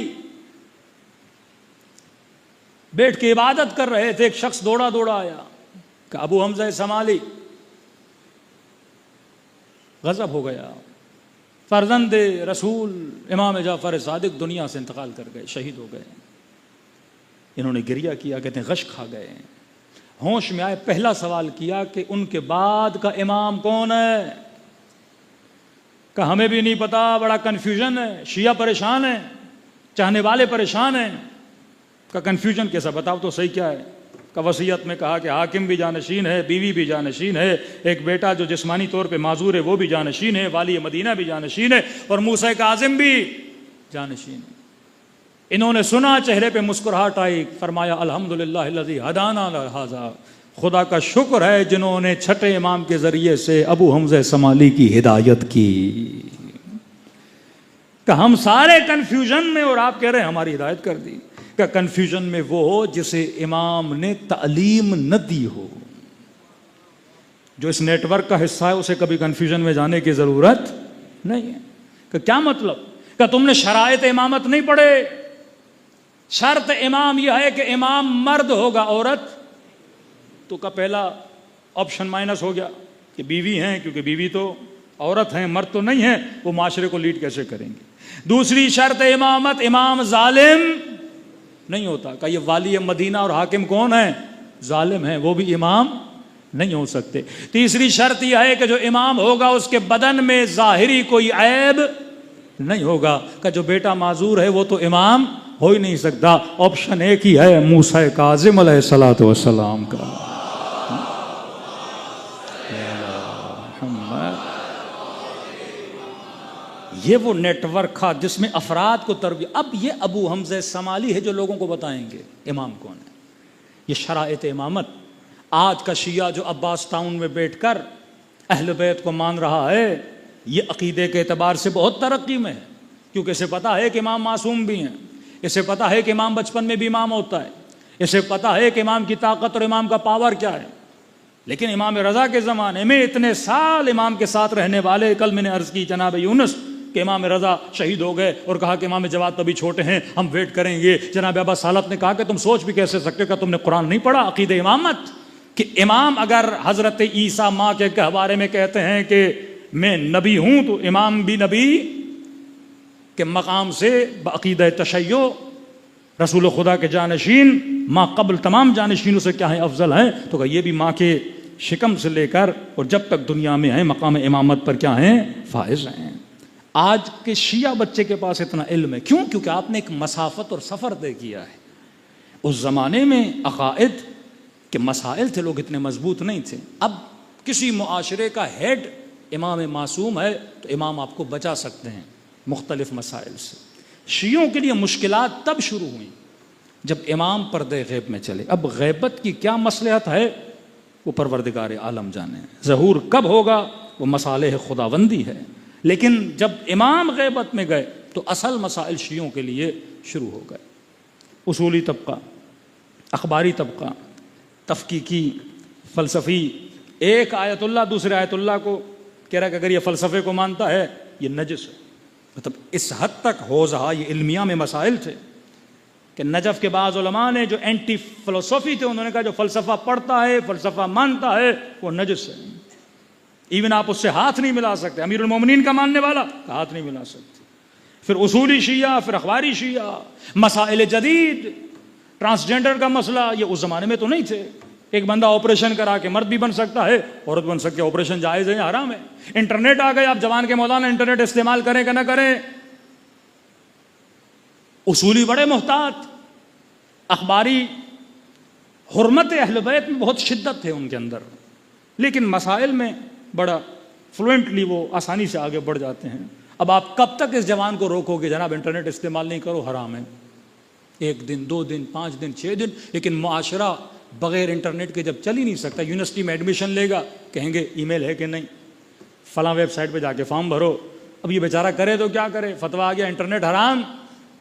बैठ के इबादत कर रहे थे, एक शख्स दौड़ा दौड़ा आया कि अबू हमजा समाली, गजब हो गया, फर्जंद रसूल इमाम जाफ़र सादिक़ दुनिया से इंतकाल कर गए, शहीद हो गए। इन्होंने गिरिया किया, कहते हैं गश खा गए, होश में आए, पहला सवाल किया कि उनके बाद का इमाम कौन है। कहा हमें भी नहीं पता, बड़ा कन्फ्यूजन है, शिया परेशान है, चाहने वाले परेशान हैं। का कन्फ्यूजन कैसा, बताओ तो सही क्या है। का वसीयत में कहा कि हाकिम भी जानशीन है, बीवी भी जानशीन है, एक बेटा जो जिस्मानी तौर पे माजूर है वो भी जानशीन है, वाली मदीना भी जानशीन है, और मूसा काज़िम भी जानशीन है। इन्होंने सुना, चेहरे पे मुस्कुराहट आई, फरमाया अल्हम्दुलिल्लाह लज़ी हदाना लिहाज़ा, खुदा का शुक्र है जिन्होंने छठे इमाम के जरिए से अबू हमजा समाली की हिदायत की। कि हम सारे कंफ्यूजन में और आप कह रहे हैं हमारी हिदायत कर दी। का कंफ्यूजन में वो हो जिसे इमाम ने तालीम न दी हो। जो इस नेटवर्क का हिस्सा है उसे कभी कंफ्यूजन में जाने की जरूरत नहीं है। कि क्या मतलब, कि तुमने शरायत इमामत नहीं पढ़े। शर्त इमाम यह है कि इमाम मर्द होगा, औरत तो का पहला ऑप्शन माइनस हो गया कि बीवी हैं, क्योंकि बीवी तो औरत हैं, मर्द तो नहीं है, वो माशरे को लीड कैसे करेंगे। दूसरी शर्त इमामत, इमाम जालिम नहीं होता। का ये वाली मदीना और हाकिम कौन है, जालिम है, वो भी इमाम नहीं हो सकते। तीसरी शर्त यह है कि जो इमाम होगा उसके बदन में जाहिरी कोई ऐब नहीं होगा। का जो बेटा माजूर है वो तो इमाम हो ही नहीं सकता। ऑप्शन एक ही है, मूसा काज़िम अलैहिस्सलातु वस्सलाम का। ये वो नेटवर्क था जिसमें अफराद को तरबियत। अब ये अबू हमजा समाली है जो लोगों को बताएंगे इमाम कौन है। ये शराइत इमामत आज का शिया जो अब्बास टाउन में बैठकर अहल बैत को मान रहा है, ये अकीदे के एतबार से बहुत तरक्की में है, क्योंकि इसे पता है कि इमाम मासूम भी हैं, इसे पता है कि इमाम बचपन में भी इमाम होता है, इसे पता है कि इमाम की ताकत और इमाम का पावर क्या है। लेकिन इमाम रज़ा के ज़माने में इतने साल इमाम के साथ रहने वाले, कल मैंने अर्ज़ की जनाब यूनुस कि इमाम रज़ा शहीद हो गए और कहा कि इमाम जवाद तो अभी छोटे हैं, हम वेट करेंगे। जनाब अब्बास सालत ने कहा कि तुम सोच भी कैसे सकते हो, तुमने कुरान नहीं पढ़ा। अकीदे इमामत कि इमाम अगर हज़रत ईसा माँ के बारे में कहते हैं कि मैं नबी हूँ, तो इमाम भी नबी के मकाम से बअक़ीदा तशय्यो रसूल खुदा के जानशीन माँ कबल तमाम जानशीनों से क्या है अफजल हैं। तो ये भी माँ के शिकम से लेकर और जब तक दुनिया में है मकाम इमामत पर क्या हैं, फाइज हैं। आज के शिया बच्चे के पास इतना इल्म है, क्यों? क्योंकि आपने एक मसाफत और सफ़र तय किया है। उस ज़माने में अक़ाइद के मसाइल थे, लोग इतने मजबूत नहीं थे। अब किसी मुआशरे का हेड इमाम मासूम है तो इमाम आपको बचा सकते हैं मुख्तलिफ मसाइल से। शियों के लिए मुश्किलात तब शुरू हुई जब इमाम पर्दे गैब में चले। अब गैबत की क्या मसलहत है वो परवरदिगार आलम जाने। ज़हूर कब होगा वो मसाले खुदाबंदी है, लेकिन जब इमाम गैबत में गए तो असल मसाइल शियों के लिए शुरू हो गए। उसूली तबका अखबारी तबका, तफकीकी, फ़लसफ़ी, एक आयतुल्लाह दूसरे आयतुल्लाह को कह रहा है कि अगर ये फ़लसफ़े को मानता है ये नजस है। मतलब इस हद तक हौज़ा ये इल्मिया में मसाइल थे कि नजफ़ के बाज़ उलमा ने जो एंटी फ़िलोसॉफ़ी थे उन्होंने कहा जो फ़लसफ़ा पढ़ता है, फ़लसफ़ा मानता है, वो नजस है। इवन आप उससे हाथ नहीं मिला सकते। अमीरुल मोमिनीन का मानने वाला हाथ नहीं मिला सकते। फिर उसूली शिया, फिर अखबारी शिया, मसाइल जदीद, ट्रांसजेंडर का मसला, ये उस ज़माने में तो नहीं थे। एक बंदा ऑपरेशन करा के मर्द भी बन सकता है, औरत बन सकती है, ऑपरेशन जायज़ है या हराम है। इंटरनेट आ गए, आप जवान के मौलाना इंटरनेट इस्तेमाल करें कि ना करें। उसूली बड़े मोहतात, अखबारी हुर्मत अहले बैत में बहुत शिद्दत थे उनके अंदर, लेकिन मसाइल में बड़ा फ्लुएंटली वो आसानी से आगे बढ़ जाते हैं। अब आप कब तक इस जवान को रोकोगे, जनाब इंटरनेट इस्तेमाल नहीं करो, हराम है। 1 दिन, 2 दिन, 5 दिन, 6 दिन, लेकिन मुआशरा बगैर इंटरनेट के जब चल ही नहीं सकता। यूनिवर्सिटी में एडमिशन लेगा, कहेंगे ईमेल है कि नहीं, फलां वेबसाइट पे जाके फॉर्म भरो। अब ये बेचारा करे तो क्या करे, फतवा आ गया इंटरनेट हराम।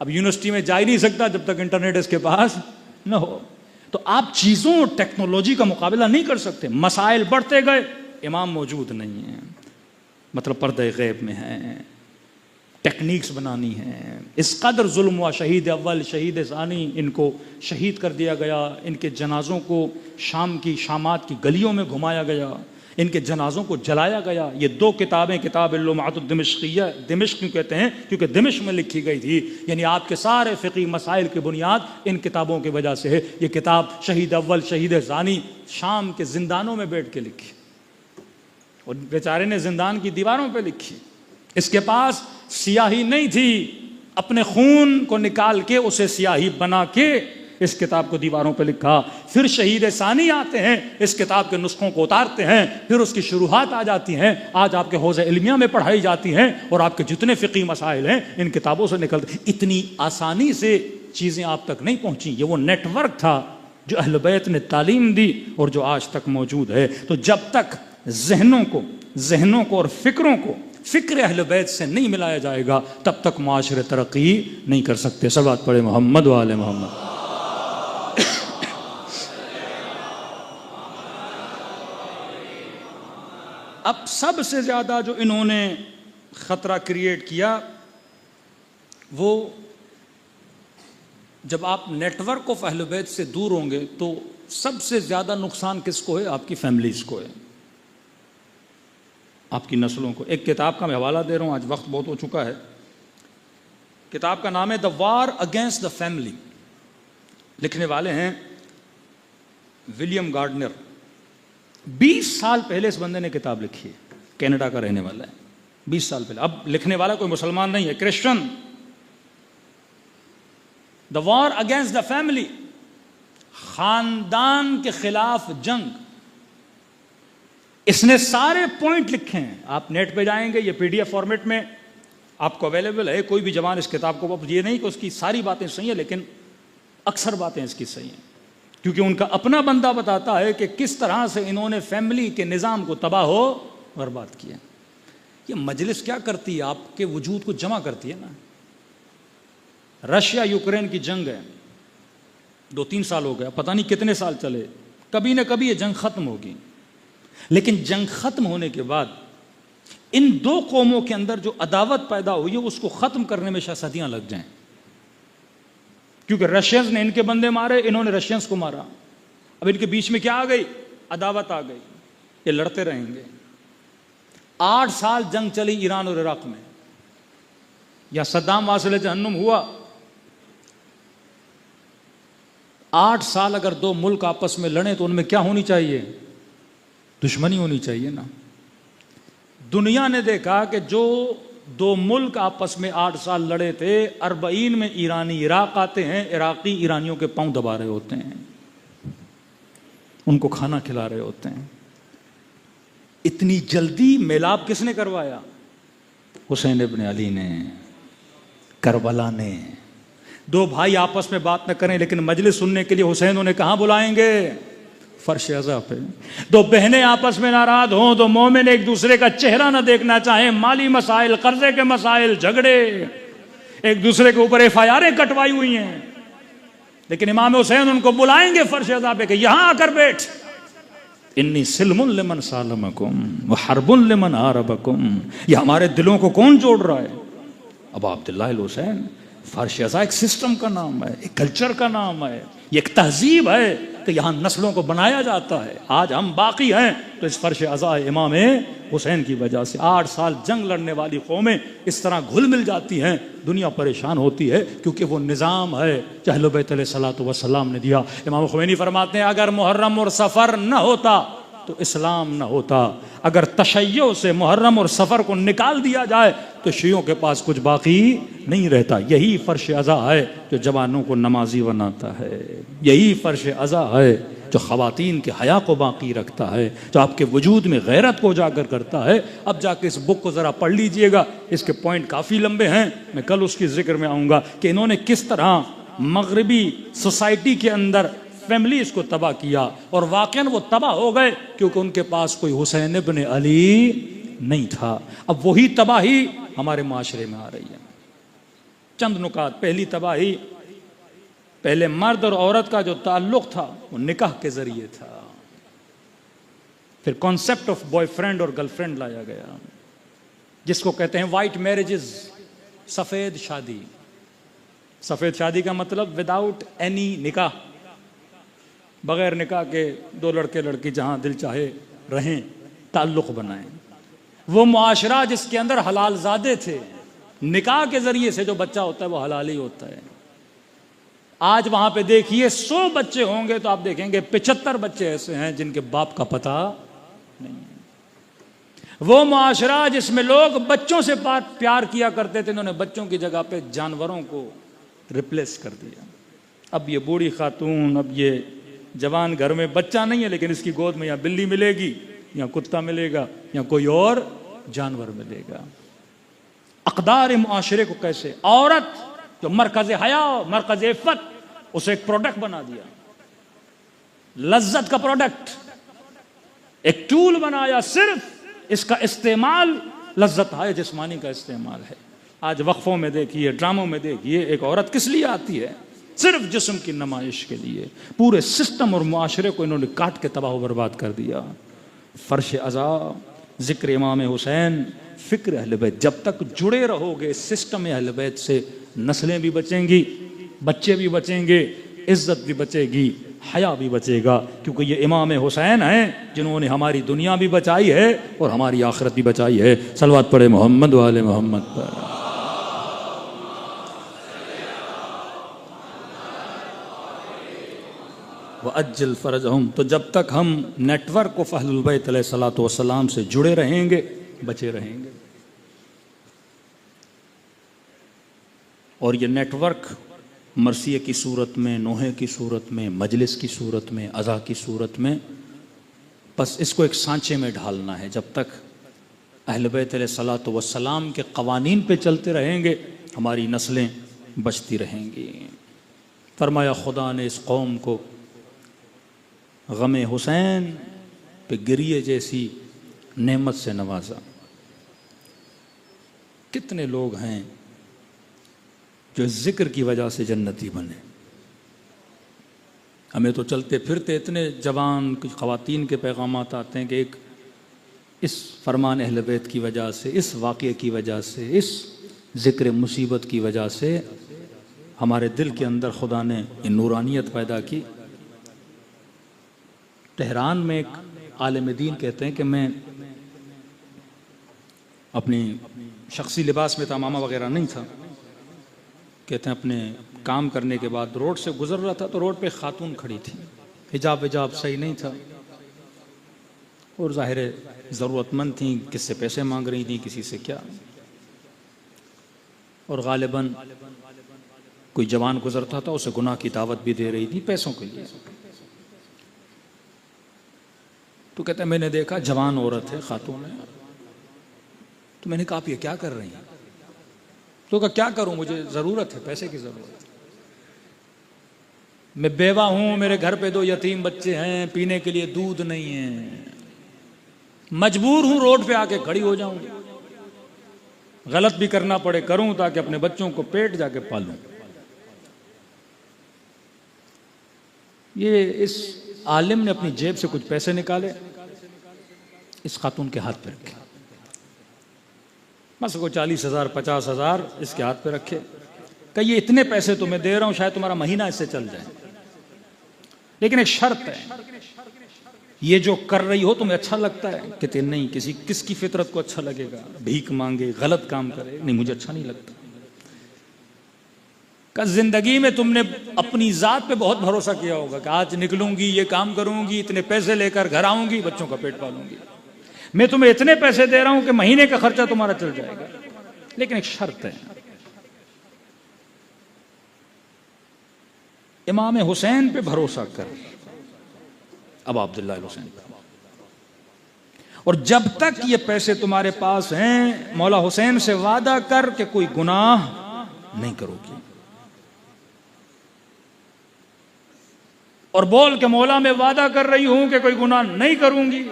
अब यूनिवर्सिटी में जा ही नहीं सकता जब तक इंटरनेट इसके पास न हो। तो आप चीज़ों, टेक्नोलॉजी का मुकाबला नहीं कर सकते। मसाइल बढ़ते गए, इमाम मौजूद नहीं है, मतलब पर्दे गैब में है, टेक्निक्स बनानी है। इस कदर जुल्म हुआ, शहीद अव्वल, शहीद सानी, इनको शहीद कर दिया गया। इनके जनाजों को शाम की शामात की गलियों में घुमाया गया, इनके जनाजों को जलाया गया। ये 2 किताबें, किताब लुमातुद दिमिश्किया, दिमिश्क क्यों कहते हैं, क्योंकि दिमिश्क में लिखी गई थी। यानी आपके सारे फ़िक़ी मसाइल की बुनियाद इन किताबों की वजह से है। ये किताब शहीद अव्वल, शहीद सानी शाम के जिंदानों में बैठ के लिखी, और बेचारे ने जिंदान की दीवारों पे लिखी। इसके पास स्याही नहीं थी, अपने खून को निकाल के उसे स्याही बना के इस किताब को दीवारों पे लिखा। फिर शहीद सानी आते हैं, इस किताब के नुस्खों को उतारते हैं, फिर उसकी शुरुआत आ जाती हैं। आज आपके हौज़े इल्मिया में पढ़ाई जाती हैं, और आपके जितने फ़िक़ी मसाइल हैं इन किताबों से निकलते। इतनी आसानी से चीज़ें आप तक नहीं पहुँची। ये वो नेटवर्क था जो अहले बैत ने तालीम दी और जो आज तक मौजूद है। तो जब तक जहनों को और फ़िक्रों को फ़िक्र अहले बैत से नहीं मिलाया जाएगा, तब तक माशरे तरक्की नहीं कर सकते। सल्लल्लाहु अलैहि मोहम्मद व आले मोहम्मद। अब सबसे ज़्यादा जो इन्होंने ख़तरा क्रिएट किया, वो जब आप नेटवर्क ऑफ अहले बैत से दूर होंगे तो सबसे ज़्यादा नुकसान किसको है, आपकी फैमिलीज़ को है, आपकी नस्लों को। एक किताब का मैं हवाला दे रहा हूँ, आज वक्त बहुत हो चुका है। किताब का नाम है the war against the family. लिखने वाले हैं विलियम गार्डनर। 20 साल पहले इस बंदे ने किताब लिखी है, कनाडा का रहने वाला है। 20 साल पहले। अब लिखने वाला कोई मुसलमान नहीं है, Christian. The war against the family, खानदान के खिलाफ जंग। इसने सारे पॉइंट लिखे हैं, आप नेट पे जाएंगे, ये पीडीएफ फॉर्मेट में आपको अवेलेबल है। कोई भी जवान इस किताब को, ये नहीं कि उसकी सारी बातें सही है, लेकिन अक्सर बातें इसकी सही हैं, क्योंकि उनका अपना बंदा बताता है कि किस तरह से इन्होंने फैमिली के निज़ाम को तबाह हो बर्बाद किया। ये मजलिस क्या करती है, आपके वजूद को जमा करती है ना। रशिया यूक्रेन की जंग है, 2-3 साल हो गया, पता नहीं कितने साल चले। कभी ना कभी ये जंग खत्म होगी, लेकिन जंग खत्म होने के बाद इन 2 कौमों के अंदर जो अदावत पैदा हुई है उसको खत्म करने में शायद सदियां लग जाएं, क्योंकि रशियंस ने इनके बंदे मारे, इन्होंने रशियंस को मारा। अब इनके बीच में क्या आ गई, अदावत आ गई, ये लड़ते रहेंगे। 8 साल जंग चली ईरान और इराक में, या सद्दाम वासिल जहन्नुम हुआ। 8 साल अगर 2 मुल्क आपस में लड़े तो उनमें क्या होनी चाहिए, दुश्मनी होनी चाहिए ना। दुनिया ने देखा कि जो 2 मुल्क आपस में 8 साल लड़े थे, 40 में ईरानी इराक आते हैं, इराकी ईरानियों के पांव दबा रहे होते हैं, उनको खाना खिला रहे होते हैं। इतनी जल्दी मेलाप किसने करवाया, हुसैन इब्न अली ने, करबला ने। 2 भाई आपस में बात न करें, लेकिन मजलिस सुनने के लिए हुसैन उन्हें कहां बुलाएंगे, फर्श अज़ा पे। 2 बहनें आपस में नाराज हों, 2 मोमिन एक दूसरे का चेहरा न देखना चाहें, माली मसाइल, कर्जे के मसाइल, झगड़े, एक दूसरे के ऊपर FIR कटवाई हुई हैं, लेकिन इमाम हुसैन उनको बुलाएंगे फर्श अज़ा पे कि यहां आकर बैठ। इन्नी सिल्मुन लिमन सालमकुम व हरबुन लिमन आरबकुम, ये हमारे दिलों को कौन जोड़ रहा है? अब अब्दुल्लाह हुसैन, फर्श अज़ा एक सिस्टम का नाम है, एक कल्चर का नाम है, ये एक तहजीब है कि यहाँ नस्लों को बनाया जाता है। आज हम बाकी हैं तो इस फर्श अज़ा इमाम हुसैन की वजह से। 8 साल जंग लड़ने वाली कौमें इस तरह घुल मिल जाती हैं, दुनिया परेशान होती है, क्योंकि वो निज़ाम है जो अहले बैत अलैहिस्सलातु वस्सलाम ने दिया। इमाम खुमैनी फरमाते हैं अगर मुहर्रम और सफ़र न होता तो इस्लाम न होता। अगर तशय्यो से मुहर्रम और सफ़र को निकाल दिया जाए तो शियों के पास कुछ बाकी नहीं रहता। यही फर्श अज़ा है जो जवानों को नमाजी बनाता है, यही फर्श अज़ा है जो ख़वातीन के हया को बाकी रखता है, जो आपके वजूद में गैरत को उजागर करता है। अब जाके इस बुक को ज़रा पढ़ लीजिएगा, इसके पॉइंट काफ़ी लंबे हैं, मैं कल उसकी जिक्र में आऊँगा कि इन्होंने किस तरह मगरबी सोसाइटी के अंदर फैमिली इसको तबाह किया, और वाकई वो तबाह हो गए क्योंकि उनके पास कोई हुसैन इब्न अली नहीं था। अब वही तबाही हमारे माशरे में आ रही है। चंद नुकात। पहली तबाही, पहले मर्द और औरत का जो ताल्लुक था वो निकाह के जरिए था, फिर कॉन्सेप्ट ऑफ बॉयफ्रेंड और गर्लफ्रेंड लाया गया, जिसको कहते हैं वाइट मैरिजेस, सफ़ेद शादी। सफ़ेद शादी का मतलब विदाउट एनी निकाह, बगैर निकाह के दो लड़के लड़की जहां दिल चाहे रहें, ताल्लुक बनाएं। वो मुआशरा जिसके अंदर हलाल ज़ादे थे, निकाह के जरिए से जो बच्चा होता है वो हलाल ही होता है। आज वहां पे देखिए 100 बच्चे होंगे तो आप देखेंगे 75 बच्चे ऐसे हैं जिनके बाप का पता नहीं है। वो मुआशरा जिसमें लोग बच्चों से प्यार किया करते थे, इन्होंने बच्चों की जगह पे जानवरों को रिप्लेस कर दिया। अब ये बूढ़ी खातून, अब ये जवान घर में बच्चा नहीं है लेकिन इसकी गोद में या बिल्ली मिलेगी या कुत्ता मिलेगा या कोई और जानवर मिलेगा। अक़दार मुआशरे को कैसे औरत जो मरकज़ हया, मरकज़ इफ़्फ़त, उसे एक प्रोडक्ट बना दिया, लज्जत का प्रोडक्ट, एक टूल बनाया। सिर्फ इसका इस्तेमाल लज्जत है, जिस्मानी का इस्तेमाल है। आज वक्फों में देखिए, ड्रामों में देखिए, एक औरत किस लिए आती है? सिर्फ जिस्म की नुमाइश के लिए। पूरे सिस्टम और मुआशरे को इन्होंने काट के तबाह बर्बाद कर दिया। फर्श अज़ा, जिक्र इमाम हुसैन, फ़िक्र अहले बैत। जब तक जुड़े रहोगे इस सिस्टम अहले बैत से, नस्लें भी बचेंगी, बच्चे भी बचेंगे, इज्जत भी बचेगी, हया भी बचेगा, क्योंकि ये इमाम हुसैन हैं जिन्होंने हमारी दुनिया भी बचाई है और हमारी आखिरत भी बचाई है। सलवात पढ़े मोहम्मद वाले मोहम्मद पर। वह अज्जल फ़रजहुम। तो जब तक हम नेटवर्क ऑफ अहलुल बैत अलैहिस्सलातु वस्सलाम से जुड़े रहेंगे, बचे रहेंगे। और ये नेटवर्क मरसिए की सूरत में, नोहे की सूरत में, मजलिस की सूरत में, अज़ा की सूरत में, बस इसको एक सांचे में ढालना है। जब तक अहल बैत अलैहिस्सलातु वस्सलाम के क़वानीन पे चलते रहेंगे, हमारी नस्लें बचती रहेंगी। फरमाया खुदा ने इस कौम को गमे हुसैन पे गिरिए जैसी नेमत से नवाजा। कितने लोग हैं जो जिक्र की वजह से जन्नती बने। हमें तो चलते फिरते इतने जवान कुछ ख़वातीन के पैगामात आते हैं कि एक इस फरमान अहले बैत की वजह से, इस वाक़े की वजह से, इस ज़िक्र मुसीबत की वजह से हमारे दिल के अंदर खुदा ने ये नूरानियत पैदा की। तेहरान में एक आलिम दीन कहते हैं कि मैं अपनी शख्सी लिबास में था, मामा वगैरह नहीं था, कहते हैं अपने काम करने के बाद रोड से गुजर रहा था तो रोड पे खातून खड़ी थी, हिजाब विजाब सही नहीं था और ज़ाहिर ज़रूरतमंद थी, किससे पैसे मांग रही थी, किसी से क्या, और गालिबन कोई जवान गुजरता था उसे गुनाह की दावत भी दे रही थी पैसों के लिए। तो कहते हैं मैंने देखा जवान औरत है, खातून है, तो मैंने कहा आप ये क्या कर रही हैं? तो कहा क्या करूं, मुझे ज़रूरत है, पैसे की ज़रूरत है, मैं बेवा हूं, मेरे घर पे 2 यतीम बच्चे हैं, पीने के लिए दूध नहीं है, मजबूर हूं रोड पे आके खड़ी हो जाऊं, गलत भी करना पड़े करूं ताकि अपने बच्चों को पेट जाके पालूं। ये इस आलिम ने अपनी जेब से कुछ पैसे निकाले, इस खातून के हाथ पे रखे, बस को 40,000 50,000 इसके हाथ पे रखे, कि ये इतने पैसे तुम्हें दे रहा हूं, शायद तुम्हारा महीना इससे चल जाए, लेकिन एक शर्त है, ये जो कर रही हो तुम्हें अच्छा लगता है? कहते नहीं, किसकी फितरत को अच्छा लगेगा भीख मांगे, गलत काम करे? नहीं, मुझे अच्छा नहीं लगता। का जिंदगी में तुमने अपनी जात पे बहुत भरोसा किया होगा कि आज निकलूंगी, ये काम करूंगी, इतने पैसे लेकर घर आऊंगी, बच्चों का पेट पालूंगी, मैं तुम्हें इतने पैसे दे रहा हूं कि महीने का खर्चा तुम्हारा चल जाएगा, लेकिन एक शर्त है, इमाम हुसैन पे भरोसा कर, अब अब्दुल्लाह हुसैन पे, और जब तक ये पैसे तुम्हारे पास हैं मौला हुसैन से वादा कर कि कोई गुनाह नहीं करोगी, और बोल के मौला मैं वादा कर रही हूं कि कोई गुनाह नहीं करूंगी।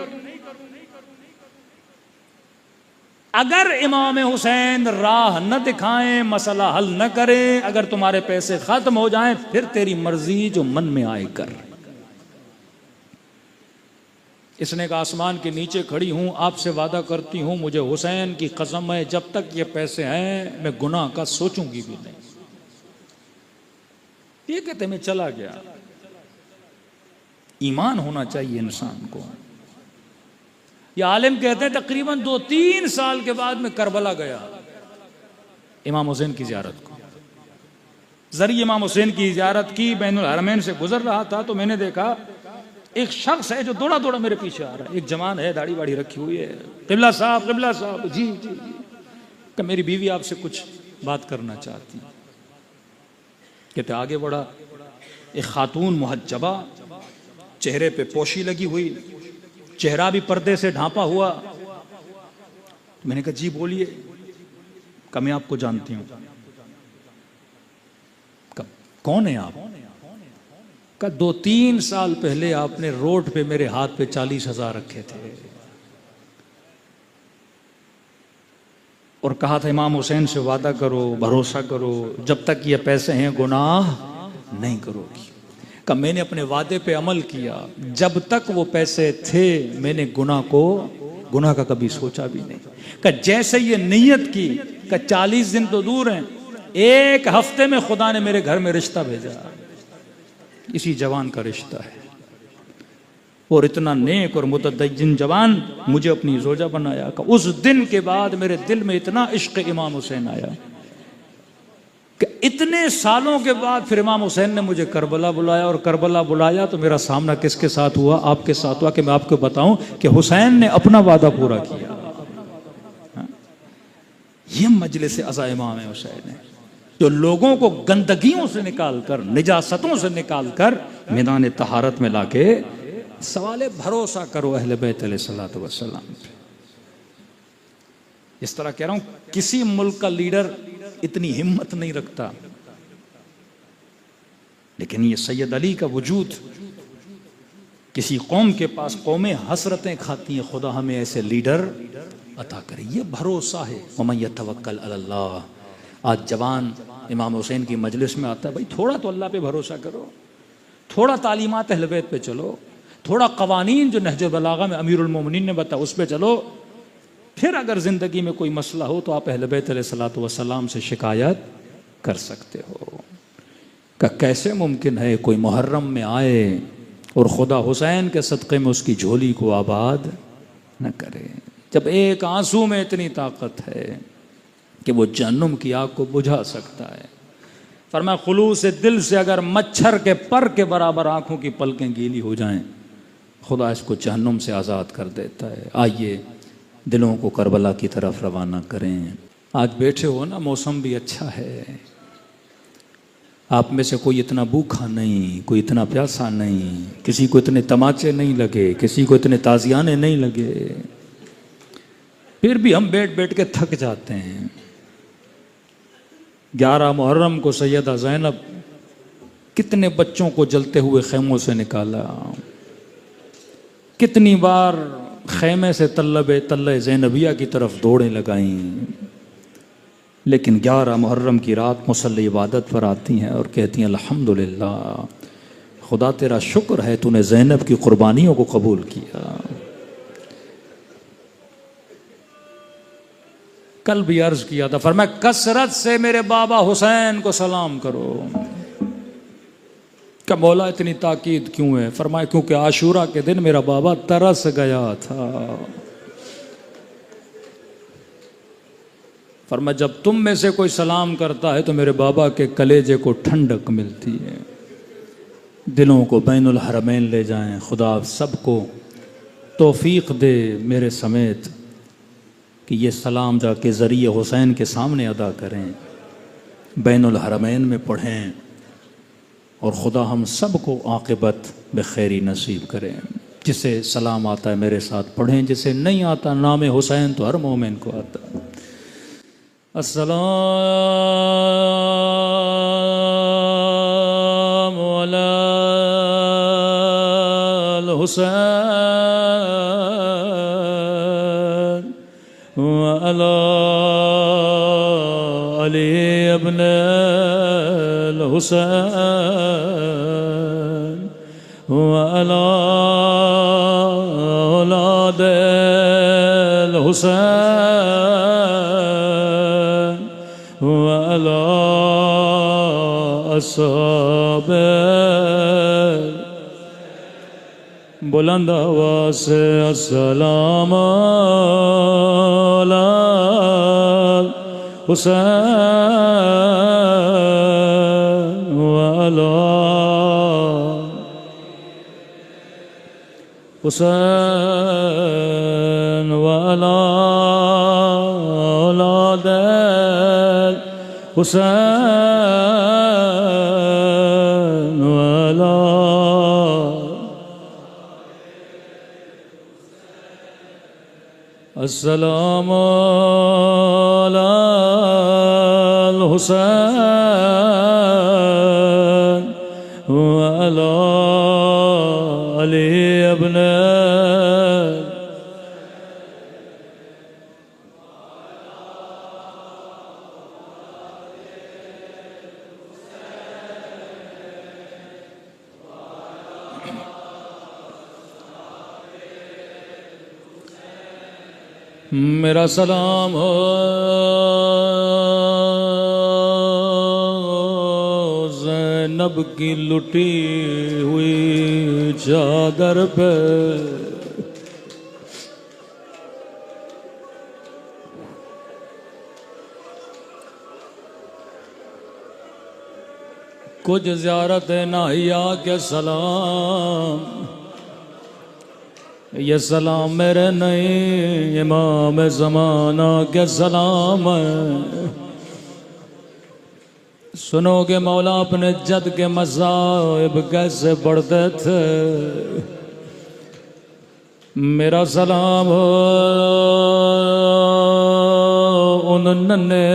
अगर इमाम हुसैन राह न दिखाएं, मसला हल न करें, अगर तुम्हारे पैसे खत्म हो जाएं, फिर तेरी मर्जी जो मन में आए कर। इसने कहा आसमान के नीचे खड़ी हूं, आपसे वादा करती हूं, मुझे हुसैन की कसम है, जब तक ये पैसे हैं मैं गुनाह का सोचूंगी भी नहीं। ये कहते मैं चला गया। ईमान होना चाहिए इंसान को। ये आलिम कहते हैं तकरीबन 2-3 साल के बाद मैं करबला गया इमाम हुसैन की ज़ियारत को। जरिए इमाम हुसैन की ज़ियारत की, बैनुल हरमैन से गुजर रहा था तो मैंने देखा एक शख्स है जो दौड़ा दौड़ा मेरे पीछे आ रहा है। एक जवान है, दाढ़ी वाड़ी रखी हुई है। क़िबला साहब, जी जी जी, कि मेरी बीवी आपसे कुछ बात करना चाहती। कहते आगे बढ़ा, एक खातून मुहज्जबा, चेहरे पे पोशी लगी हुई, चेहरा भी पर्दे से ढांपा हुआ। मैंने कहा जी बोलिए। कहा मैं आपको जानती हूं। कौन है आप? कहा 2-3 साल पहले आपने रोड पे मेरे हाथ पे 40,000 रखे थे और कहा था इमाम हुसैन से वादा करो, भरोसा करो, जब तक ये पैसे हैं गुनाह नहीं करोगी। कहा मैंने अपने वादे पे अमल किया, जब तक वो पैसे थे मैंने गुनाह का कभी सोचा भी नहीं। कहा जैसे ये नियत की, कहा 40 दिन तो दूर हैं, 1 हफ्ते में खुदा ने मेरे घर में रिश्ता भेजा। इसी जवान का रिश्ता है और इतना नेक और मुतदय्यिन जवान मुझे अपनी जोजा बनाया। कहा उस दिन के बाद मेरे दिल में इतना इश्क इमाम हुसैन आया कि इतने सालों के बाद फिर इमाम हुसैन ने मुझे करबला बुलाया, और करबला बुलाया तो मेरा सामना किसके साथ हुआ? आपके साथ हुआ कि मैं आपको बताऊं कि हुसैन ने अपना वादा पूरा किया। ये मजलिस अज़ा इमाम हुसैन है जो लोगों को गंदगियों से निकालकर, निजासतों से निकालकर मैदान तहारत में लाके सवाल भरोसा करो अहले बैत अलैहिस्सलातु वस्सलाम पे। इस तरह कह रहा हूं किसी मुल्क का लीडर इतनी हिम्मत नहीं रखता, लेकिन ये सैयद अली का वजूद, किसी कौम के पास कौमें हसरतें खाती हैं, खुदा हमें ऐसे लीडर अता करे। ये भरोसा है। वमन यतवक्कल अलल्लाह। आज जवान इमाम हुसैन की मजलिस में आता है, भाई थोड़ा तो अल्लाह पे भरोसा करो, थोड़ा तालीमात अहले बैत पे चलो, थोड़ा कवानीन जो नहजुल बलागा में अमीरुल मोमिनीन ने बताया उस पे चलो। फिर अगर ज़िंदगी में कोई मसला हो तो आप अहले बैत अलैहिस्सलातु वस्सलाम से शिकायत कर सकते हो। का कैसे मुमकिन है कोई मुहर्रम में आए और खुदा हुसैन के सदक़े में उसकी झोली को आबाद न करे, जब एक आंसू में इतनी ताकत है कि वो जहन्नुम की आग को बुझा सकता है। फरमाया खुलूस दिल से अगर मच्छर के पर के बराबर आंखों की पलकें गीली हो जाएं, खुदा इसको जहन्नुम से आज़ाद कर देता है। आइए दिलों को करबला की तरफ रवाना करें। आज बैठे हो ना, मौसम भी अच्छा है, आप में से कोई इतना भूखा नहीं, कोई इतना प्यासा नहीं, किसी को इतने तमाचे नहीं लगे, किसी को इतने ताजियाने नहीं लगे, फिर भी हम बैठ बैठ के थक जाते हैं। 11 मुहर्रम को सैयदा ज़ैनब कितने बच्चों को जलते हुए खेमों से निकाला, कितनी बार खेमे से तल्ले ज़ैनबिया की तरफ दौड़ें लगाईं, लेकिन 11 मुहर्रम की रात मुसल्ले इबादत पर आती हैं और कहती हैं अल्हम्दुलिल्लाह, खुदा तेरा शुक्र है तूने ज़ैनब की कुर्बानियों को कबूल किया। कल भी अर्ज किया था, फरमाया कसरत से मेरे बाबा हुसैन को सलाम करो। क्या मौला इतनी ताकीद क्यों है? फरमाया क्योंकि आशूरा के दिन मेरा बाबा तरस गया था। फरमाया जब तुम में से कोई सलाम करता है तो मेरे बाबा के कलेजे को ठंडक मिलती है। दिलों को बैनुल हरमैन ले जाएं। खुदा सबको तौफीक दे मेरे समेत कि ये सलाम जाके ज़रिए हुसैन के सामने अदा करें, बैनुल हरमैन में पढ़ें और खुदा हम सबको आक़िबत बखैरी नसीब करें। जिसे सलाम आता है मेरे साथ पढ़ें, जिसे नहीं आता नाम हुसैन तो हर मोमिन को आता है। अस्सलामु अलल हुसैन व अला अली इब्न अल हुसैन व अला औलाद अल हुसैन व अला अस्हाब बुलंद आवाज़ से अस्सलाम अला हुसैन व अला हुसैन व अला औलाद हुसैन व अला अस्सलामु अलल हुसैन व अला अली इब्न मेरा सलाम हो ज़ैनब की लुटी हुई चादर पे। कुछ ज़ियारत नाहिया के सलाम, ये सलाम मेरे नहीं इमाम ज़माना के सलाम है। सुनोगे मौला अपने जद के मज़ाहिब कैसे पढ़ते थे। मेरा सलाम हो उन नन्हे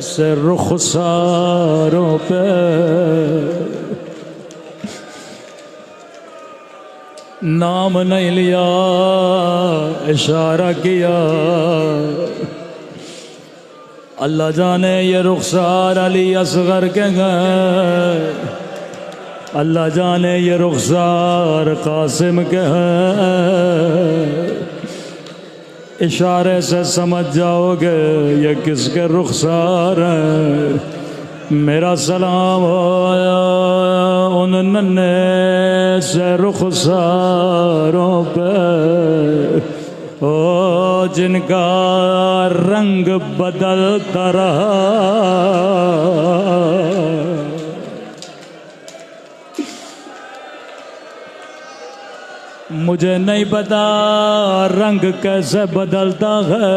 से रुखसारों पे, नाम नहीं लिया इशारा किया। अल्लाह जाने ये रुखसार अली असगर के हैं, अल्लाह जाने ये रुखसार कासिम के हैं। इशारे से समझ जाओगे ये किसके रुखसार हैं। मेरा सलाम हो उन नन्हे से रुखसारों पे, ओ जिनका रंग बदलता रहा। मुझे नहीं पता रंग कैसे बदलता है।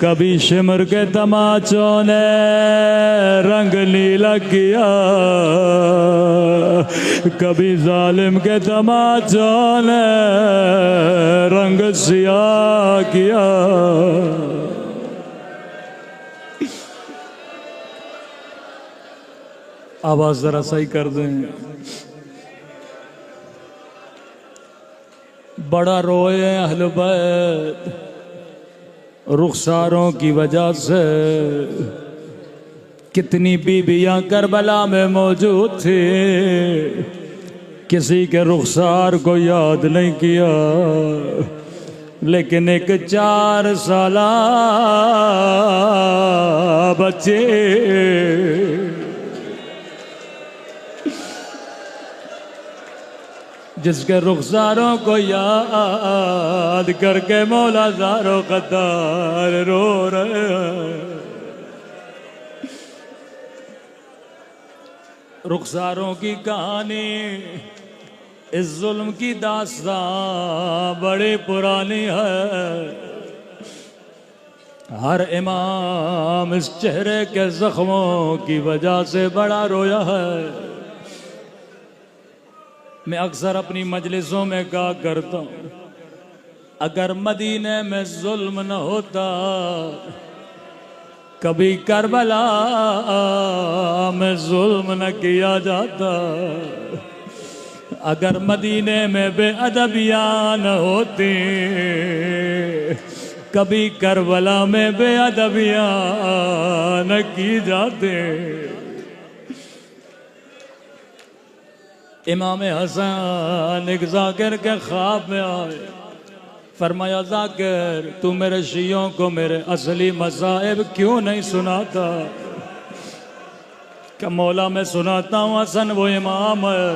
कभी शिमर के तमाचों ने रंग नीला किया, कभी जालिम के तमाचों ने रंग सियाह किया। आवाज जरा सही कर दें। बड़ा रोए अहल बैत रुखसारों की वजह से। कितनी बीबियां करबला में मौजूद थी, किसी के रुखसार को याद नहीं किया, लेकिन एक 4 साला बच्चे जिसके रुखसारों को याद करके मौला ज़ारो क़द्दार रो रहे हैं। रुखसारों की कहानी, इस जुल्म की दास्तां बड़ी पुरानी है। हर इमाम इस चेहरे के जख्मों की वजह से बड़ा रोया है। मैं अक्सर अपनी मजलिसों में कहा करता हूँ, अगर मदीने में जुल्म न होता, कभी करबला में जुल्म न किया जाता, अगर मदीने में बेअदबियां न होती, कभी करबला में बेअदबियां न की जाते। इमाम हसन एक जाकिर के ख्वाब में आए, फरमाया जाकिर तू मेरे शियों को मेरे असली मसाइब क्यों नहीं सुनाता? क्या मौला मैं सुनाता हूँ, हसन वो इमाम है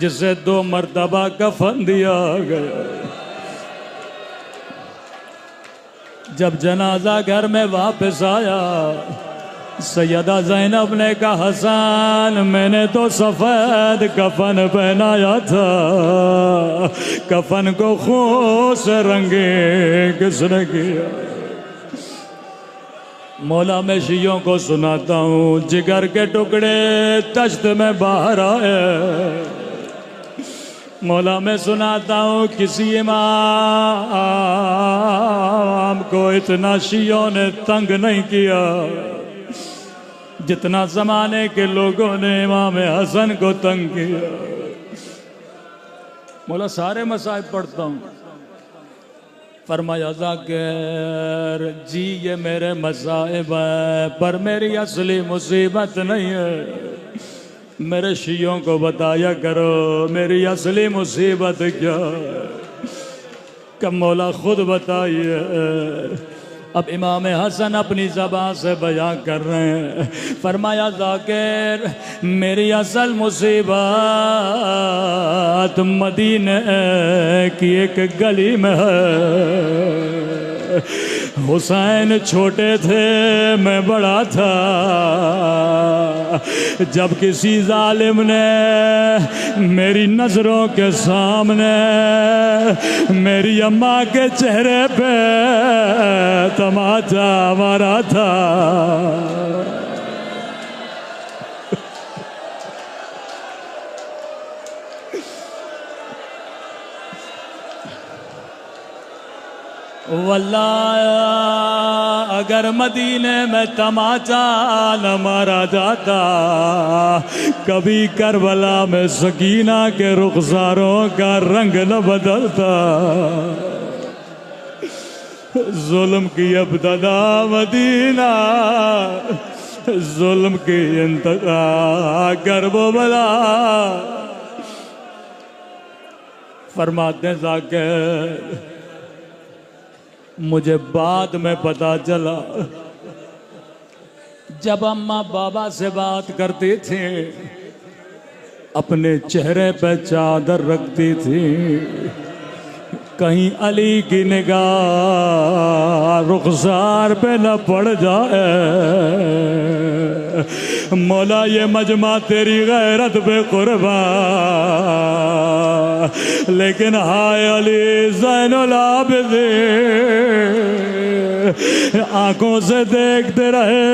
जिसे 2 मर्तबा कफन दिया गया। जब जनाजा घर में वापस आया, सैयदा ज़ैनब ने कहा, हसन मैंने तो सफ़ेद कफन पहनाया था, कफन को खून से रंगे किसने किया? मौला मैं शियों को सुनाता हूँ, जिगर के टुकड़े तश्त में बाहर आए। मौला मैं सुनाता हूँ, किसी इमाम को इतना शियों ने तंग नहीं किया जितना जमाने के लोगों ने इमाम हसन को तंग किया। मौला सारे मसाइब पढ़ता हूँ, फरमाया जाकिर जी ये मेरे मसाइब है, पर मेरी असली मुसीबत नहीं है। मेरे शियों को बताया करो मेरी असली मुसीबत क्या है। कब मौला खुद बताइए। अब इमाम हसन अपनी ज़बान से बयां कर रहे हैं, फरमाया जाकिर मेरी असल मुसीबत मदीने की एक गली में है। हुसैन छोटे थे, मैं बड़ा था, जब किसी जालिम ने मेरी नजरों के सामने मेरी अम्मा के चेहरे पे तमाचा मारा था। वल्लाह अगर मदीने में तमाचा न मारा जाता, कभी करबला में सकीना के रुखसारों का रंग न बदलता। जुल्म की अब्तदा मदीना, जुल्म की इंतहा करबला। फरमाते जाकिर मुझे बाद में पता चला, जब अम्मा बाबा से बात करती थी अपने चेहरे पे चादर रखती थी, कहीं अली की निगाह रुखसार पे न पड़ जाए। मौला ये मजमा तेरी गैरत पे कुर्बान, लेकिन हाय अली ज़ैनुल आबिदीन आंखों से देखते रहे,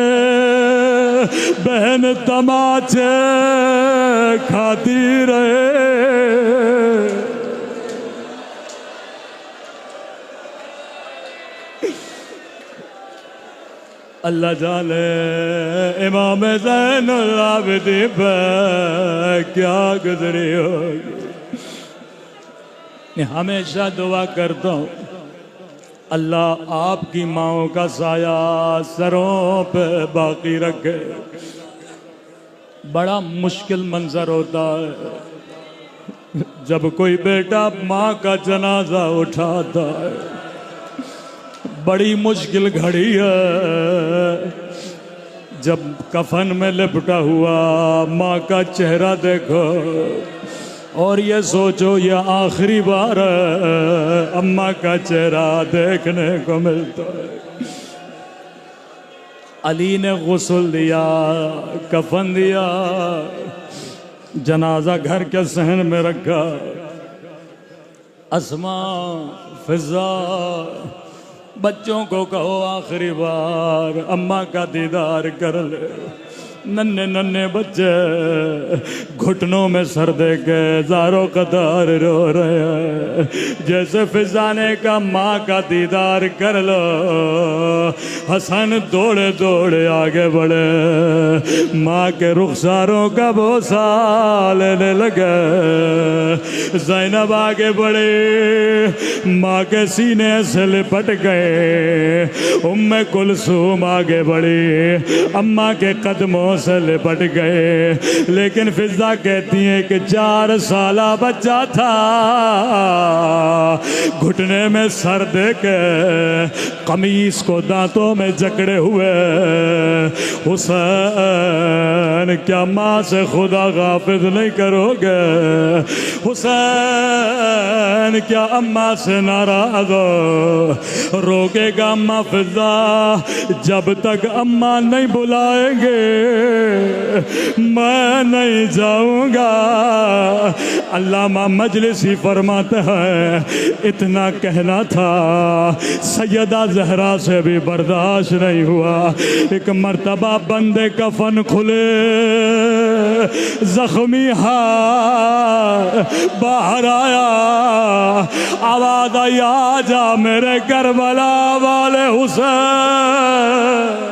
बहन तमाचे खाती रहे। अल्लाह जाने इमाम ज़ैनुल आबिदीन पर क्या गुजरी होगी। मैं हमेशा दुआ करता हूँ अल्लाह आपकी माओ का साया सरों पे बाकी रखे। बड़ा मुश्किल मंजर होता है जब कोई बेटा माँ का जनाजा उठाता है, बड़ी मुश्किल घड़ी है जब कफन में लिपटा हुआ माँ का चेहरा देखो और ये सोचो ये आखिरी बार अम्मा का चेहरा देखने को मिलता है। अली ने गुस्ल दिया, कफन दिया, जनाजा घर के सहन में रखा। अस्मा, फिजा, बच्चों को कहो आखिरी बार अम्मा का दीदार कर ले। नन्हे नन्हे बच्चे घुटनों में सर दे के ज़ारो कतार रो रहे हैं। जैसे फिजा ने का माँ का दीदार कर लो, हसन दौड़े दौड़े आगे बढ़े, माँ के रुखसारों का बोसा लेने लगे। ज़ैनब आगे बढ़े, माँ के सीने से लिपट गए। उम्मे कुलसूम आगे बढ़ी, अम्मा के कदमों से लिपट गए। लेकिन फिजा कहती है कि 4 साला बच्चा था, घुटने में सर दे के कमीज को दांतों में जकड़े हुए, हुसैन क्या माँ से खुदा गाफिल नहीं करोगे? हुसैन क्या अम्मा से नाराज हो? रोकेगा अम्मा फिजा, जब तक अम्मा नहीं बुलाएंगे मैं नहीं जाऊंगा। अल्लामा मजलिसी फरमाते हैं इतना कहना था, सैयदा जहरा से भी बर्दाश्त नहीं हुआ। एक मर्तबा बंदे कफन खुले, जख्मी हाथ बाहर आया, आवाज आई आजा मेरे करबला वाले हुसैन।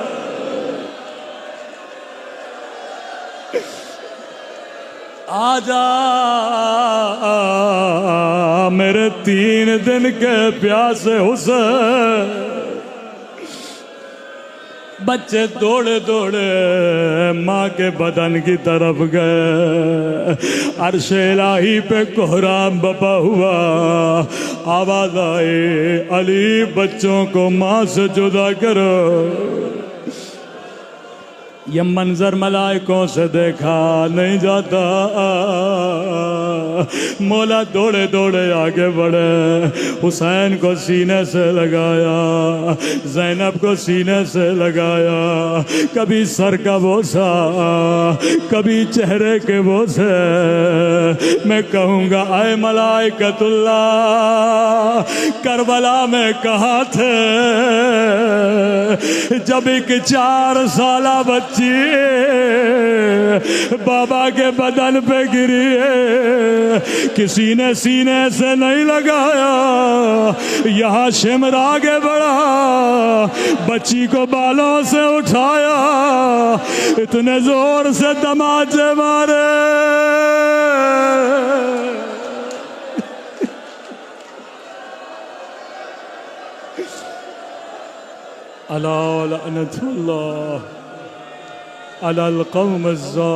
आजा मेरे 3 दिन के प्यासे हुसैन। बच्चे दौड़े दौड़े माँ के बदन की तरफ गए। अर्शे इलाही पे कोहराम बपा हुआ, आवाज आई अली बच्चों को माँ से जुदा करो। ये मंजर मलाइकों से देखा नहीं जाता। मौला दौड़े दौड़े आगे बढ़े, हुसैन को सीने से लगाया, ज़ैनब को सीने से लगाया। कभी सर का बोसा, कभी चेहरे के बोसे। मैं कहूँगा आए मलाइकतुल्लाह करबला में कहाँ थे जब एक 4 साला बच्ची बाबा के बदन पे गिरी है? किसी ने सीने से नहीं लगाया। यहाँ शिमर आगे बढ़ा, बच्ची को बालों से उठाया, इतने जोर से तमाचे मारे अला लअनतुल्लाह अलल कौम ज़ालिमीन।